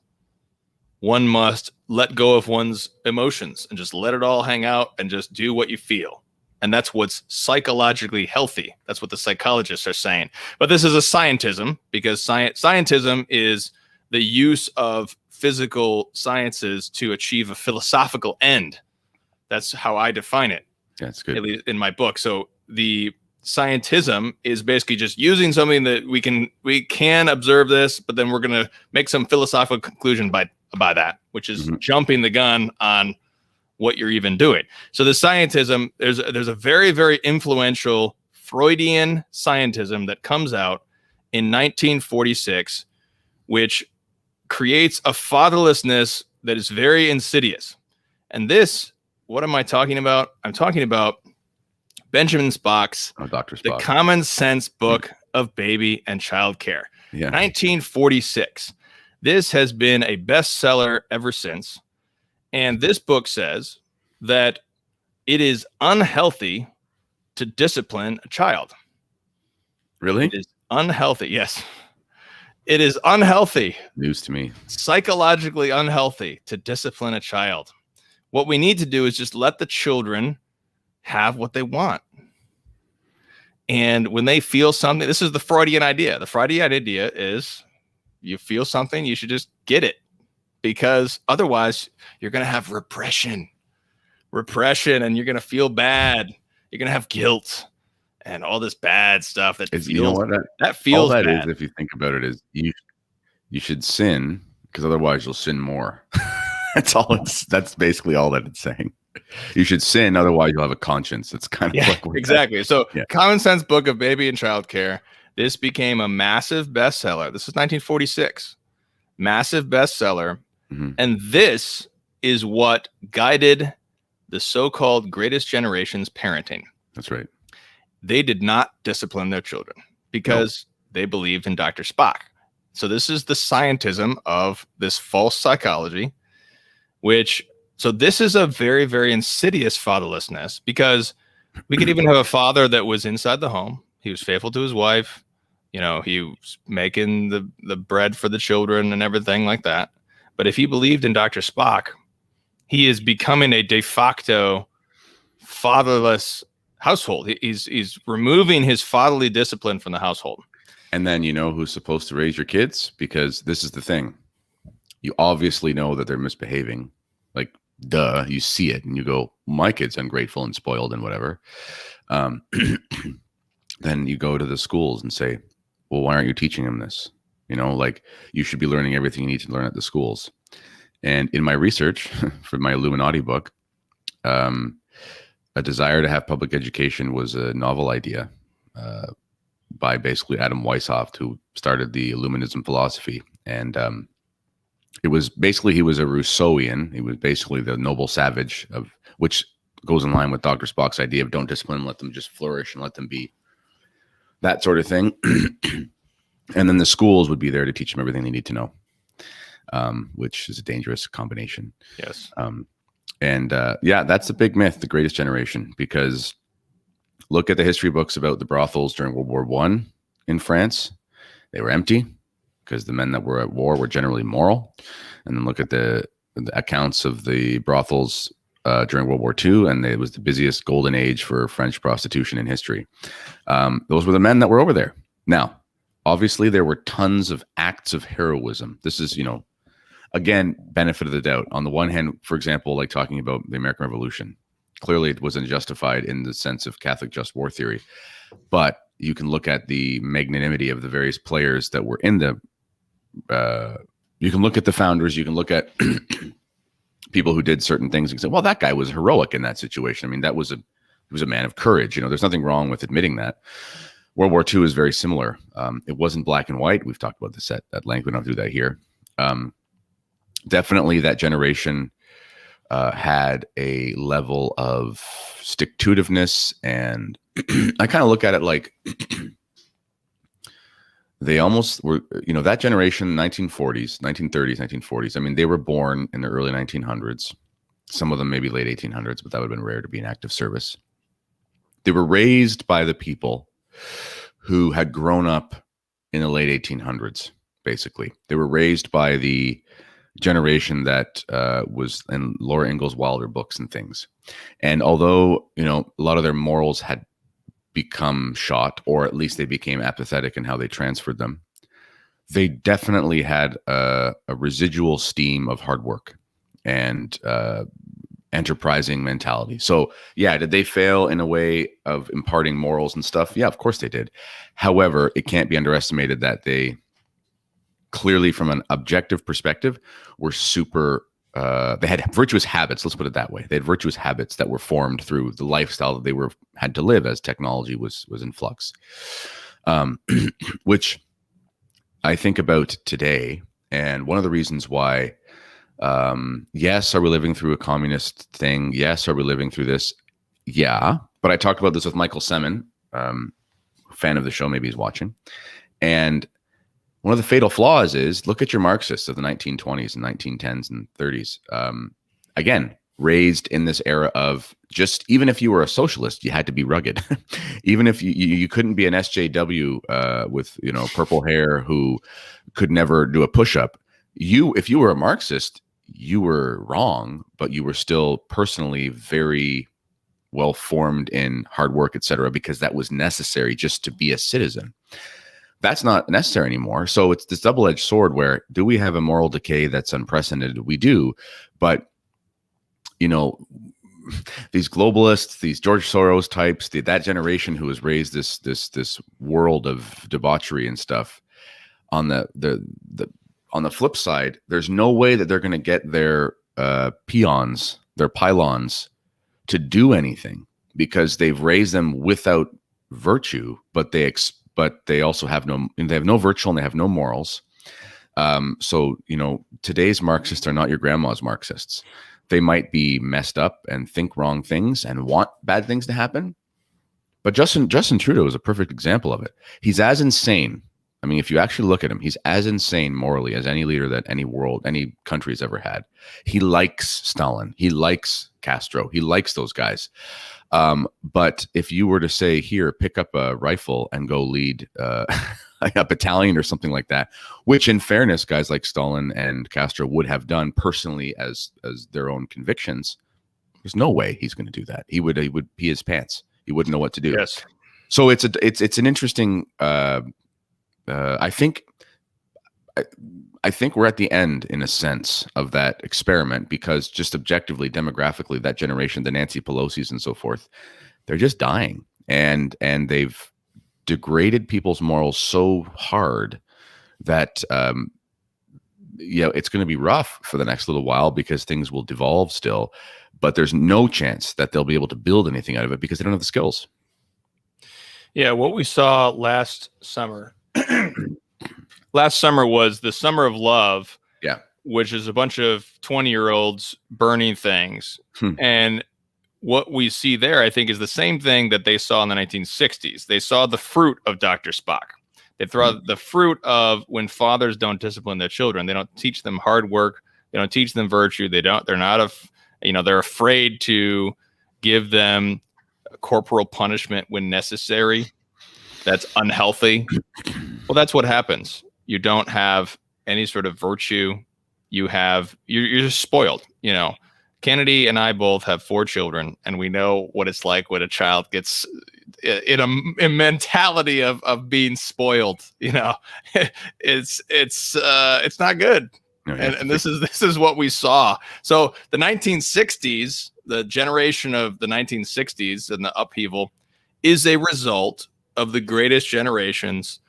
one must let go of one's emotions and just let it all hang out and just do what you feel. And that's what's psychologically healthy. That's what the psychologists are saying. But this is a scientism because scientism is the use of physical sciences to achieve a philosophical end. That's how I define it. That's good. At least in my book. So the scientism is basically just using something that we can observe this, but then we're going to make some philosophical conclusion by that, which is jumping the gun on what you're even doing. So the scientism, there's a very, very influential Freudian scientism that comes out in 1946, which creates a fatherlessness that is very insidious. And this, what am I talking about? I'm talking about Benjamin Spock's Dr. Spock. The Common Sense Book of Baby and Child Care, 1946. This has been a bestseller ever since. And this book says that it is unhealthy to discipline a child. Really? It is unhealthy. Yes. It is unhealthy. News to me. Psychologically unhealthy to discipline a child. What we need to do is just let the children have what they want. And when they feel something, this is the Freudian idea. The Freudian idea is you feel something, you should just get it, because otherwise you're going to have repression, and you're going to feel bad. You're going to have guilt and all this bad stuff that feels, you know what, that feels all that bad. is, if you think about it, is you should sin, because otherwise you'll sin more. That's basically all that it's saying. You should sin, otherwise you'll have a conscience. It's kind of like exactly. So Common Sense Book of Baby and Child Care. This became a massive bestseller. This is 1946. Massive bestseller. Mm-hmm. And this is what guided the so-called greatest generation's parenting. That's right. They did not discipline their children because they believed in Dr. Spock. So this is the scientism of this false psychology, so this is a very, very insidious fatherlessness, because we could even have a father that was inside the home. He was faithful to his wife. He was making the bread for the children and everything like that. But if he believed in Dr. Spock, he is becoming a de facto fatherless household. He's removing his fatherly discipline from the household. And then you know who's supposed to raise your kids, because this is the thing. You obviously know that they're misbehaving. Like, duh, you see it and you go, my kid's ungrateful and spoiled and whatever. Then you go to the schools and say, well, why aren't you teaching them this? Like, you should be learning everything you need to learn at the schools. And in my research for my Illuminati book, A Desire to Have Public Education was a novel idea by basically Adam Weishaupt, who started the Illuminism philosophy. And it was basically, he was a Rousseauian. He was basically the noble savage, which goes in line with Dr. Spock's idea of don't discipline them, let them just flourish and let them be, that sort of thing. And then the schools would be there to teach them everything they need to know, which is a dangerous combination. Yes. That's a big myth, the greatest generation, because look at the history books about the brothels during World War I in France. They were empty because the men that were at war were generally moral. And then look at the accounts of the brothels during World War II, and it was the busiest golden age for French prostitution in history. Those were the men that were over there. Now, obviously, there were tons of acts of heroism. This is, again, benefit of the doubt. On the one hand, for example, like talking about the American Revolution, clearly it wasn't justified in the sense of Catholic just war theory. But you can look at the magnanimity of the various players that were in the you can look at the founders, you can look at people who did certain things and say, well, that guy was heroic in that situation. I mean, he was a man of courage. There's nothing wrong with admitting that. World War II is very similar. It wasn't black and white. We've talked about this at length. We don't do that here. Definitely that generation had a level of stick-to-itiveness, and I kind of look at it like they almost were, that generation, 1940s, 1930s, 1940s. I mean, they were born in the early 1900s. Some of them maybe late 1800s, but that would have been rare to be in active service. They were raised by the people who had grown up in the late 1800s, basically. They were raised by the generation that was in Laura Ingalls Wilder books and things. And although, a lot of their morals had become shot, or at least they became apathetic in how they transferred them, they definitely had a residual steam of hard work and enterprising mentality. So yeah, did they fail in a way of imparting morals and stuff? Yeah, of course they did. However, it can't be underestimated that they clearly, from an objective perspective, were super they had virtuous habits. Let's put it that way. They had virtuous habits that were formed through the lifestyle that they had to live as technology was in flux. Which I think about today, And one of the reasons why, yes, are we living through a communist thing? Yes, are we living through this? Yeah. But I talked about this with Michael Semin, fan of the show, maybe he's watching. And one of the fatal flaws is look at your Marxists of the 1920s and 1910s and 30s. Again, raised in this era of just, even if you were a socialist, you had to be rugged. Even if you couldn't be an SJW with, you know, purple hair who could never do a push-up. If you were a Marxist, you were wrong, but you were still personally very well formed in hard work, etc., because that was necessary just to be a citizen. That's not necessary anymore. So it's this double-edged sword where, do we have a moral decay that's unprecedented? We do. But, you know, these globalists, these George Soros types, that generation who has raised this world of debauchery and stuff, on the flip side, there's no way that they're going to get their peons, their pylons, to do anything, because they've raised them without virtue, but they also have no virtue and they have no morals. So, you know, today's Marxists are not your grandma's Marxists. They might be messed up and think wrong things and want bad things to happen. But Justin Trudeau is a perfect example of it. He's as insane. I mean, if you actually look at him, he's as insane morally as any leader that any country has ever had. He likes Stalin. He likes Castro. He likes those guys. But if you were to say, here, pick up a rifle and go lead a battalion or something like that, which in fairness, guys like Stalin and Castro would have done personally as their own convictions, there's no way he's going to do that. He would pee his pants. He wouldn't know what to do. Yes. So it's an interesting, I think we're at the end, in a sense, of that experiment, because just objectively, demographically, that generation, the Nancy Pelosi's and so forth, they're just dying, and they've degraded people's morals so hard that it's going to be rough for the next little while, because things will devolve still, but there's no chance that they'll be able to build anything out of it because they don't have the skills. Yeah, what we saw last summer. Last summer was the summer of love, which is a bunch of 20-year-olds burning things. And what we see there, I think, is the same thing that they saw in the 1960s. They saw the fruit of Dr. Spock. They saw the fruit of when fathers don't discipline their children. They don't teach them hard work. They don't teach them virtue. They're afraid to give them corporal punishment when necessary. That's unhealthy. Well, that's what happens. You don't have any sort of virtue. You're just spoiled. You know, Kennedy and I both have 4 children, and we know what it's like when a child gets in a mentality of being spoiled. You know, it's not good. And this is what we saw. So the 1960s, the generation of the 1960s and the upheaval, is a result of the greatest generations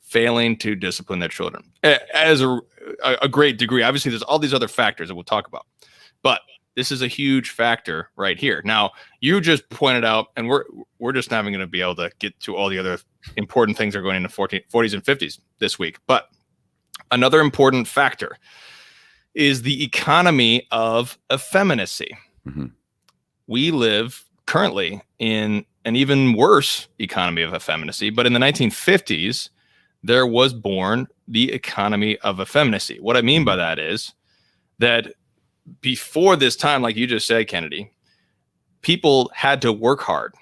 failing to discipline their children as a great degree. Obviously, there's all these other factors that we'll talk about, but this is a huge factor right here. Now, you just pointed out, and we're just not even going to be able to get to all the other important things that are going into 40s and 50s this week. But another important factor is the economy of effeminacy. Mm-hmm. We live currently in an even worse economy of effeminacy, but in the 1950s, there was born the economy of effeminacy. What I mean by that is that before this time, like you just said, Kennedy, people had to work hard.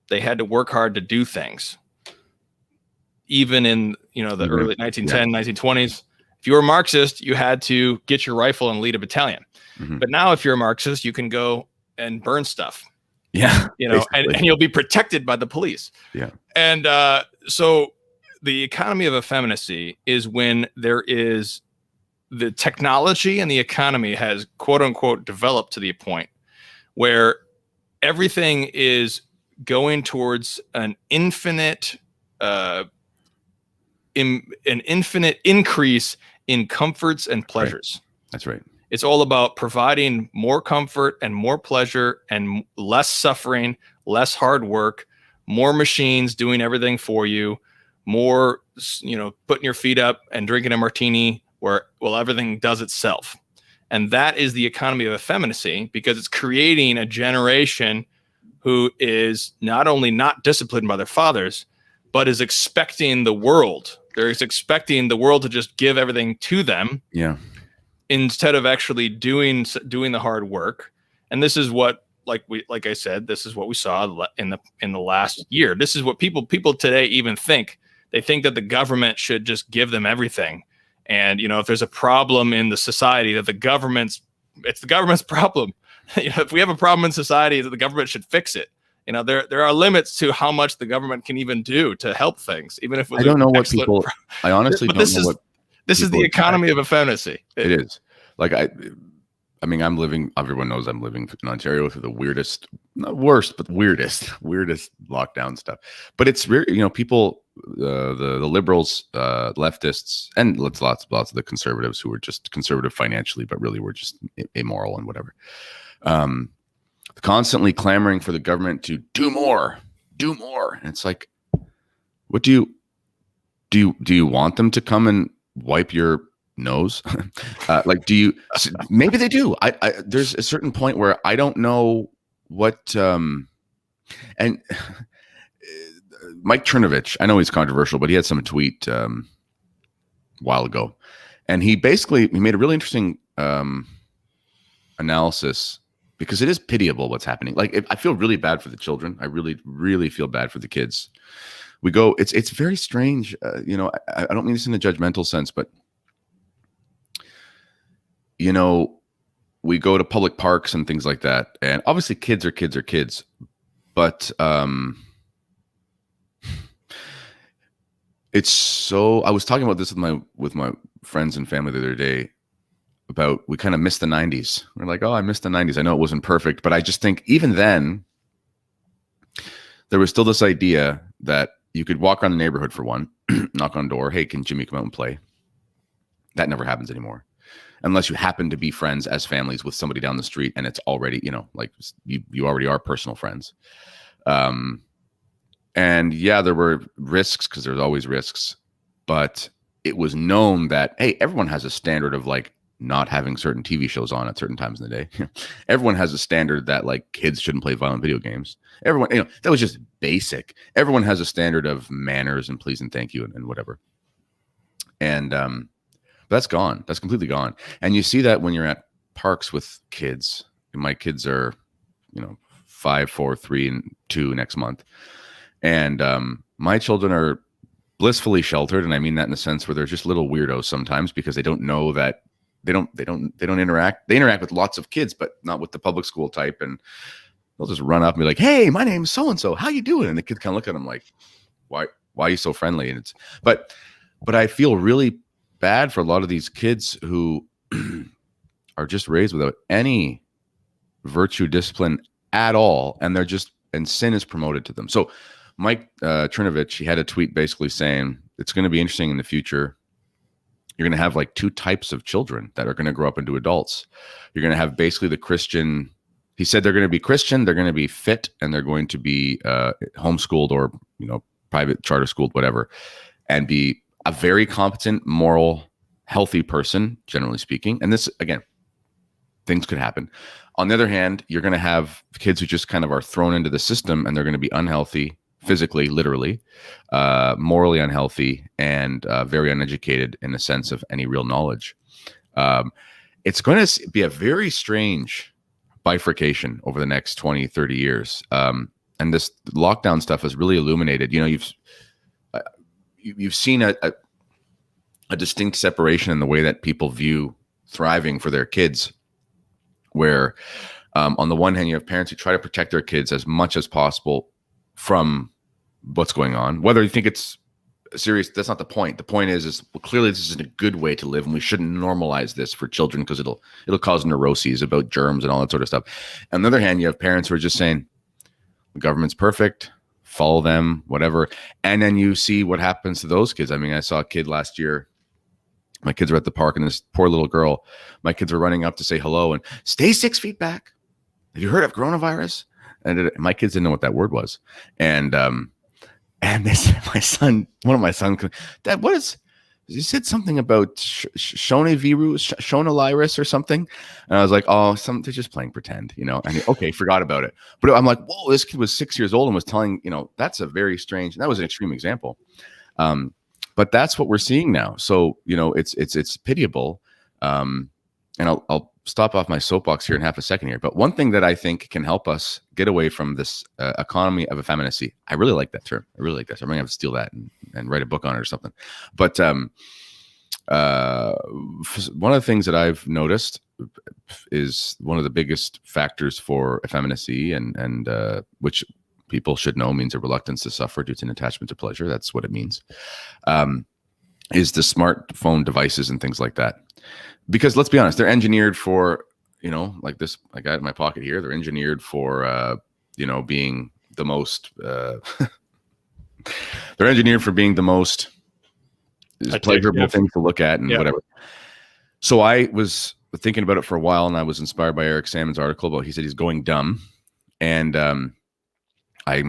They had to work hard to do things. Even in, the early 1920s, if you were a Marxist, you had to get your rifle and lead a battalion. Mm-hmm. But now if you're a Marxist, you can go and burn stuff. Yeah. And you'll be protected by the police. Yeah. And so the economy of effeminacy is when there is the technology and the economy has quote unquote developed to the point where everything is going towards an infinite increase in comforts and pleasures. Right. That's right. It's all about providing more comfort and more pleasure and less suffering, less hard work, more machines doing everything for you, more, putting your feet up and drinking a martini where, well, everything does itself. And that is the economy of effeminacy, because it's creating a generation who is not only not disciplined by their fathers, but is expecting the world. They're expecting the world to just give everything to them. Yeah. Instead of actually doing the hard work. And this is what, like I said, this is what we saw in the last year. This is what people today even think. They think that the government should just give them everything. And, if there's a problem in the society, that it's the government's problem. If we have a problem in society, that the government should fix it. There are limits to how much the government can even do to help things, even if I don't know what people. I honestly don't know what. This is the economy of effeminacy. It is. Like I mean, everyone knows I'm living in Ontario through the weirdest, not worst, but weirdest lockdown stuff. But it's really, people, the liberals, leftists, and lots of the conservatives who were just conservative financially, but really were just immoral and whatever. Constantly clamoring for the government to do more. And it's like, what do you want them to come and wipe your nose? Do you? Maybe they do. I there's a certain point where I don't know what. And Mike Chernovich, I know he's controversial, but he had some tweet a while ago, and he made a really interesting analysis, because it is pitiable what's happening. I feel really bad for the children. I really, really feel bad for the kids. It's very strange. I don't mean this in a judgmental sense, but we go to public parks and things like that, and obviously kids are kids, but it's so. I was talking about this with my friends and family the other day about, we kind of missed the 90s. We're like, oh, I missed the 90s. I know it wasn't perfect, but I just think even then there was still this idea that you could walk around the neighborhood for one, knock on the door, hey, can Jimmy come out and play? That never happens anymore. Unless you happen to be friends as families with somebody down the street, and it's already, you already are personal friends. And yeah, there were risks, because there's always risks, but it was known that, hey, everyone has a standard of not having certain TV shows on at certain times in the day. Everyone has a standard that kids shouldn't play violent video games. Everyone, that was just basic. Everyone has a standard of manners and please and thank you and whatever. And that's gone. That's completely gone. And you see that when you're at parks with kids. My kids are, 5, 4, 3, and 2 next month. And my children are blissfully sheltered. And I mean that in the sense where they're just little weirdos sometimes, because they don't know that they don't interact. They interact with lots of kids, but not with the public school type. And they'll just run up and be like, hey, my name's so-and-so. How you doing? And the kids kind of look at them like, why are you so friendly? And but I feel really bad for a lot of these kids who are just raised without any virtue, discipline at all. And sin is promoted to them. So Mike Chernovich, he had a tweet basically saying, it's going to be interesting in the future. You're going to have 2 types of children that are going to grow up into adults. You're going to have basically the Christian. He said they're going to be Christian, they're going to be fit, and they're going to be homeschooled or private charter schooled, whatever, and be a very competent, moral, healthy person, generally speaking. And this, again, things could happen. On the other hand, you're going to have kids who just kind of are thrown into the system, and they're going to be unhealthy, physically, literally, morally unhealthy, and very uneducated in the sense of any real knowledge. It's going to be a very strange bifurcation over the next 20, 30 years. And this lockdown stuff has really illuminated, you've seen a distinct separation in the way that people view thriving for their kids, where on the one hand, you have parents who try to protect their kids as much as possible from what's going on. Whether you think it's serious, that's not the point. The point is clearly this isn't a good way to live, and we shouldn't normalize this for children, because it'll cause neuroses about germs and all that sort of stuff. On the other hand, you have parents who are just saying the government's perfect, follow them, whatever. And then you see what happens to those kids. I mean, I saw a kid last year. My kids were at the park, and this poor little girl, my kids were running up to say hello and stay 6 feet back. Have you heard of coronavirus? And my kids didn't know what that word was. And one of my sons, Dad, what is he said something about Shona Virus, Shona Lyris or something. And I was like, oh, they're just playing pretend, you know? And okay, forgot about it. But I'm like, whoa, this kid was 6 years old and was telling, you know, that's a very strange, and that was an extreme example. But that's what we're seeing now. So, you know, it's pitiable. And I'll stop off my soapbox here in half a second here. But one thing that I think can help us get away from this economy of effeminacy, I really like that term. I really like that term. I'm going to have to steal that and write a book on it or something. But one of the things that I've noticed is one of the biggest factors for effeminacy, and which people should know means a reluctance to suffer due to an attachment to pleasure. That's what it means. Is the smartphone devices and things like that. Because let's be honest, they're engineered for, you know, like this, I got it in my pocket here. They're engineered for, you know, being the most, they're engineered for being the most pleasurable thing to look at and whatever. So I was thinking about it for a while, and I was inspired by Eric Salmon's article about, he said he's going dumb. And I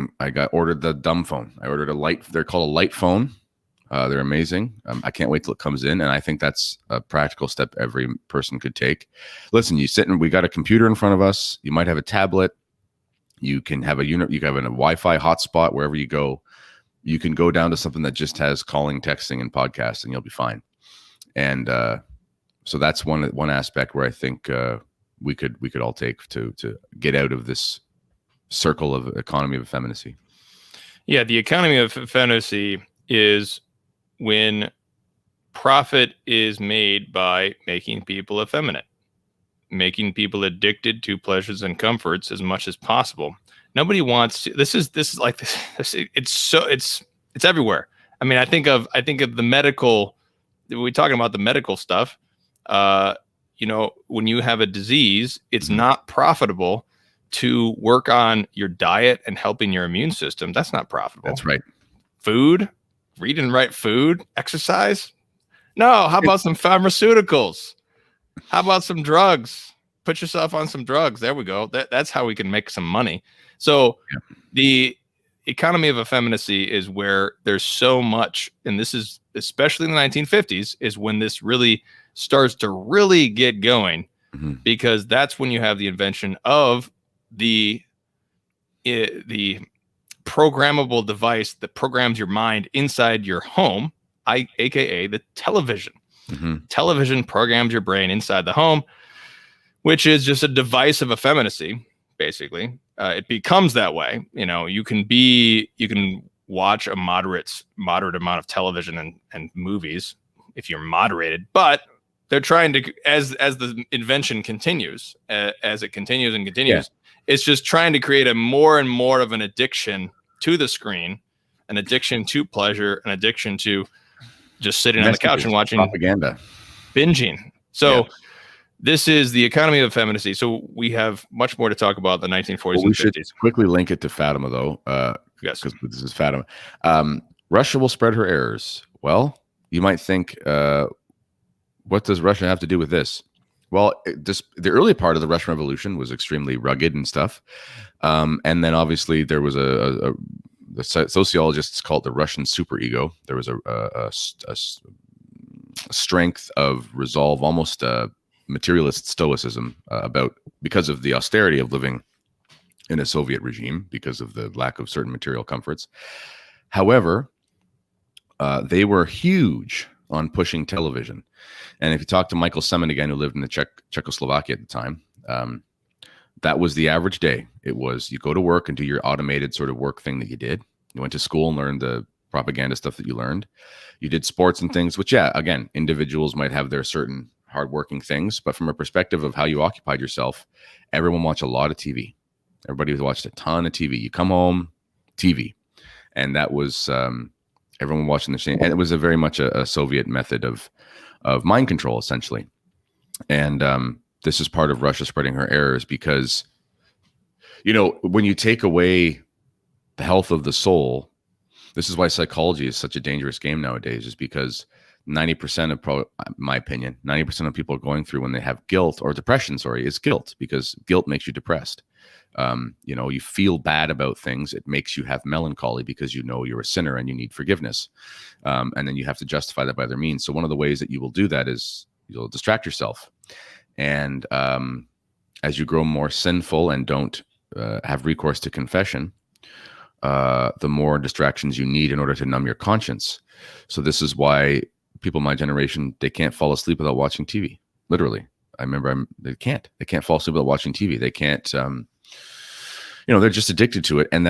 ordered the dumb phone. I ordered they're called a light phone. They're amazing. I can't wait till it comes in. And I think that's a practical step every person could take. Listen, we got a computer in front of us. You might have a tablet. You can have you can have a Wi-Fi hotspot wherever you go. You can go down to something that just has calling, texting, and podcasting. You'll be fine. And so that's one aspect where I think we could all take to get out of this circle of economy of effeminacy. Yeah, the economy of effeminacy is when profit is made by making people effeminate, making people addicted to pleasures and comforts as much as possible. Nobody wants to. This is like this. It's everywhere. I mean, I think of the medical. We're talking about the medical stuff. You know, when you have a disease, it's not profitable to work on your diet and helping your immune system. That's not profitable. That's right. Food. Read and write food, exercise. No, how about some pharmaceuticals? How about some drugs? Put yourself on some drugs. There we go. That's how we can make some money. So the economy of effeminacy is where there's so much, and this is especially in the 1950s, is when this really starts to really get going, because that's when you have the invention of the programmable device that programs your mind inside your home, aka the television. Television programs your brain inside the home, which is just a device of effeminacy, basically. It becomes that way. You know, you can watch a moderate amount of television and movies if you're moderated, but they're trying to, as the invention continues, as it continues and continues, it's just trying to create a more and more of an addiction to the screen, an addiction to pleasure, an addiction to just sitting on the couch and watching propaganda, binging. So this is the economy of effeminacy. So we have much more to talk about the 1940s and 50s. We should quickly link it to Fatima, though. Yes, because this is Fatima. Russia will spread her errors. Well, you might think, what does Russia have to do with this? Well, the early part of the Russian Revolution was extremely rugged and stuff. And then obviously there was the sociologists call it the Russian superego. There was a strength of resolve, almost materialist stoicism because of the austerity of living in a Soviet regime, because of the lack of certain material comforts. However, they were huge on pushing television. And if you talk to Michael Semen again, who lived in the Czechoslovakia at the time, that was the average day. It was, you go to work and do your automated sort of work thing that you did. You went to school and learned the propaganda stuff that you learned. You did sports and things, which, again, individuals might have their certain hardworking things, but from a perspective of how you occupied yourself, everyone watched a lot of TV. Everybody watched a ton of TV. You come home, TV. And that was everyone watching the same. And it was a very much a Soviet method of mind control, essentially. And this is part of Russia spreading her errors, because, you know, when you take away the health of the soul, this is why psychology is such a dangerous game nowadays, is because 90% of, my opinion, 90% of people are going through when they have guilt or depression, is guilt, because guilt makes you depressed. You feel bad about things. It makes you have melancholy because you're a sinner and you need forgiveness. And then you have to justify that by other means. So one of the ways that you will do that is you'll distract yourself. And as you grow more sinful and don't have recourse to confession, the more distractions you need in order to numb your conscience. So this is why people in my generation, they can't fall asleep without watching TV. Literally. I remember they can't fall asleep without watching TV. They can't, they're just addicted to it. And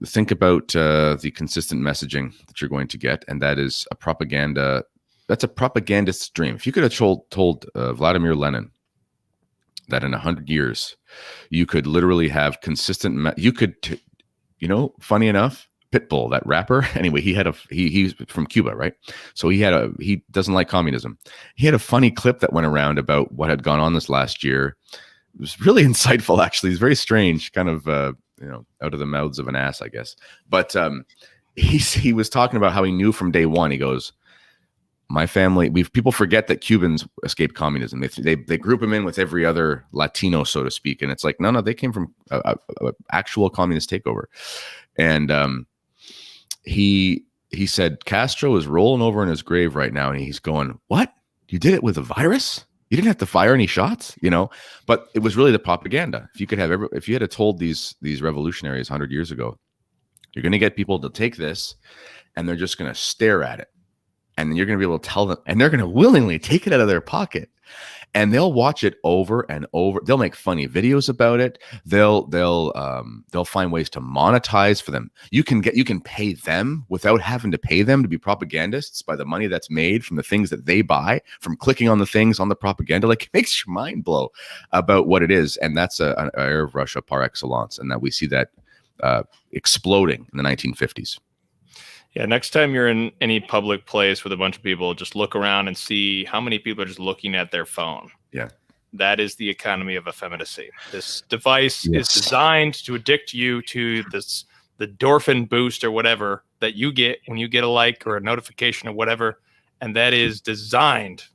think about the consistent messaging that you're going to get. And that is that's a propagandist's dream. If you could have told Vladimir Lenin that in 100 years, you could literally have consistent, funny enough, Pitbull, that rapper. Anyway, he's from Cuba, right? So he doesn't like communism. He had a funny clip that went around about what had gone on this last year. It was really insightful, actually. It's very strange, kind of, out of the mouths of an ass, I guess. But he was talking about how he knew from day one. He goes, my family, people forget that Cubans escaped communism. They group them in with every other Latino, so to speak. And it's like, no, they came from a actual communist takeover. And he said, Castro is rolling over in his grave right now. And he's going, what? You did it with a virus? You didn't have to fire any shots, but it was really the propaganda. If you had told these revolutionaries 100 years ago, you're going to get people to take this and they're just going to stare at it. And then you're going to be able to tell them, and they're going to willingly take it out of their pocket, and they'll watch it over and over. They'll make funny videos about it. They'll find ways to monetize for them. You can pay them without having to pay them to be propagandists by the money that's made from the things that they buy from clicking on the things on the propaganda. Like, it makes your mind blow about what it is, and that's an era of Russia par excellence, and that we see that exploding in the 1950s. Yeah, next time you're in any public place with a bunch of people, just look around and see how many people are just looking at their phone. Yeah. That is the economy of effeminacy. This device is designed to addict you to the endorphin boost or whatever that you get when you get a like or a notification or whatever. And that is designed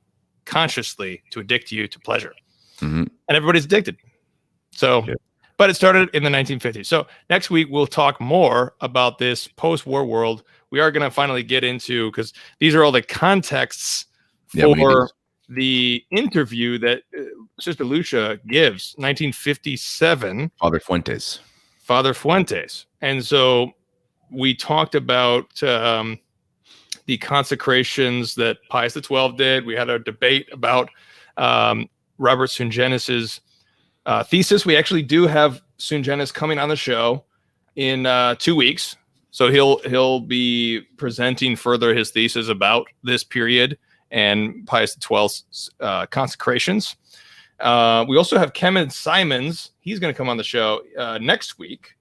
consciously to addict you to pleasure. Mm-hmm. And everybody's addicted. So... Yeah. But it started in the 1950s. So next week, we'll talk more about this post-war world. We are going to finally get into, because these are all the contexts for the interview that Sister Lucia gives, 1957. Father Fuentes. And so we talked about the consecrations that Pius XII did. We had a debate about Robert Sungenis's thesis. We actually do have Sungenis coming on the show in 2 weeks, so he'll be presenting further his thesis about this period and Pius XII's consecrations. We also have Kevin Simons. He's going to come on the show next week,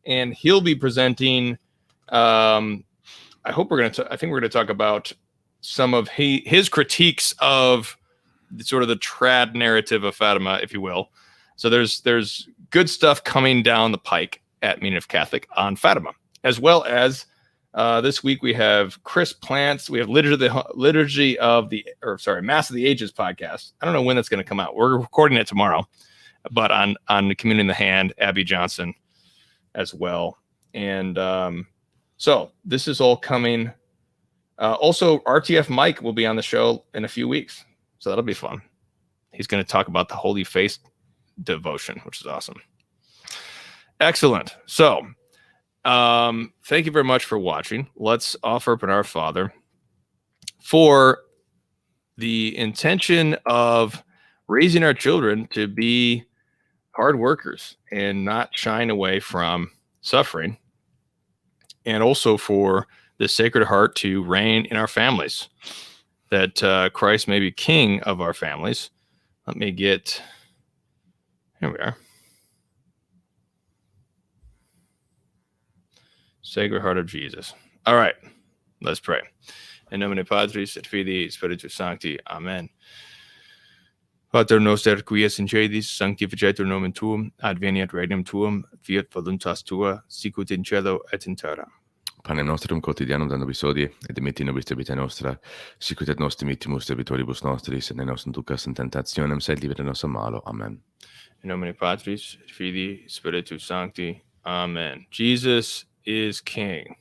and he'll be presenting. I think we're going to talk about some of his critiques of sort of the trad narrative of Fatima, if you will. So there's good stuff coming down the pike at Meaning of Catholic on Fatima, as well as this week we have Chris Plants. We have Mass of the Ages podcast. I don't know when that's going to come out. We're recording it tomorrow, but on the Communion in the Hand, Abby Johnson as well. And so this is all coming. Also, RTF Mike will be on the show in a few weeks, so that'll be fun. He's going to talk about the Holy Face devotion, which is awesome. Excellent. So thank you very much for watching. Let's offer up in our Father for the intention of raising our children to be hard workers and not shying away from suffering, and also for the Sacred Heart to reign in our families, that Christ may be king of our families. Let me get... Here we are. Sacred Heart of Jesus. All right, let's pray. In nomine Patris et Filii Spiritus Sancti. Amen. Pater noster, qui es in caelis, sanctificetur nomen tuum, adveniat regnum tuum, fiat voluntas tua, sicut in cielo et in terra. panem nostrum quotidianum da nobis hodie, et dimitti nobis debita nostra, sicut et nos dimittimus debitoribus nostris, et ne nos inducas in tentationem, sed libera nos a malo. Amen. In nomine Patris, et Filii, Spiritus Sancti. Amen. Jesus is King.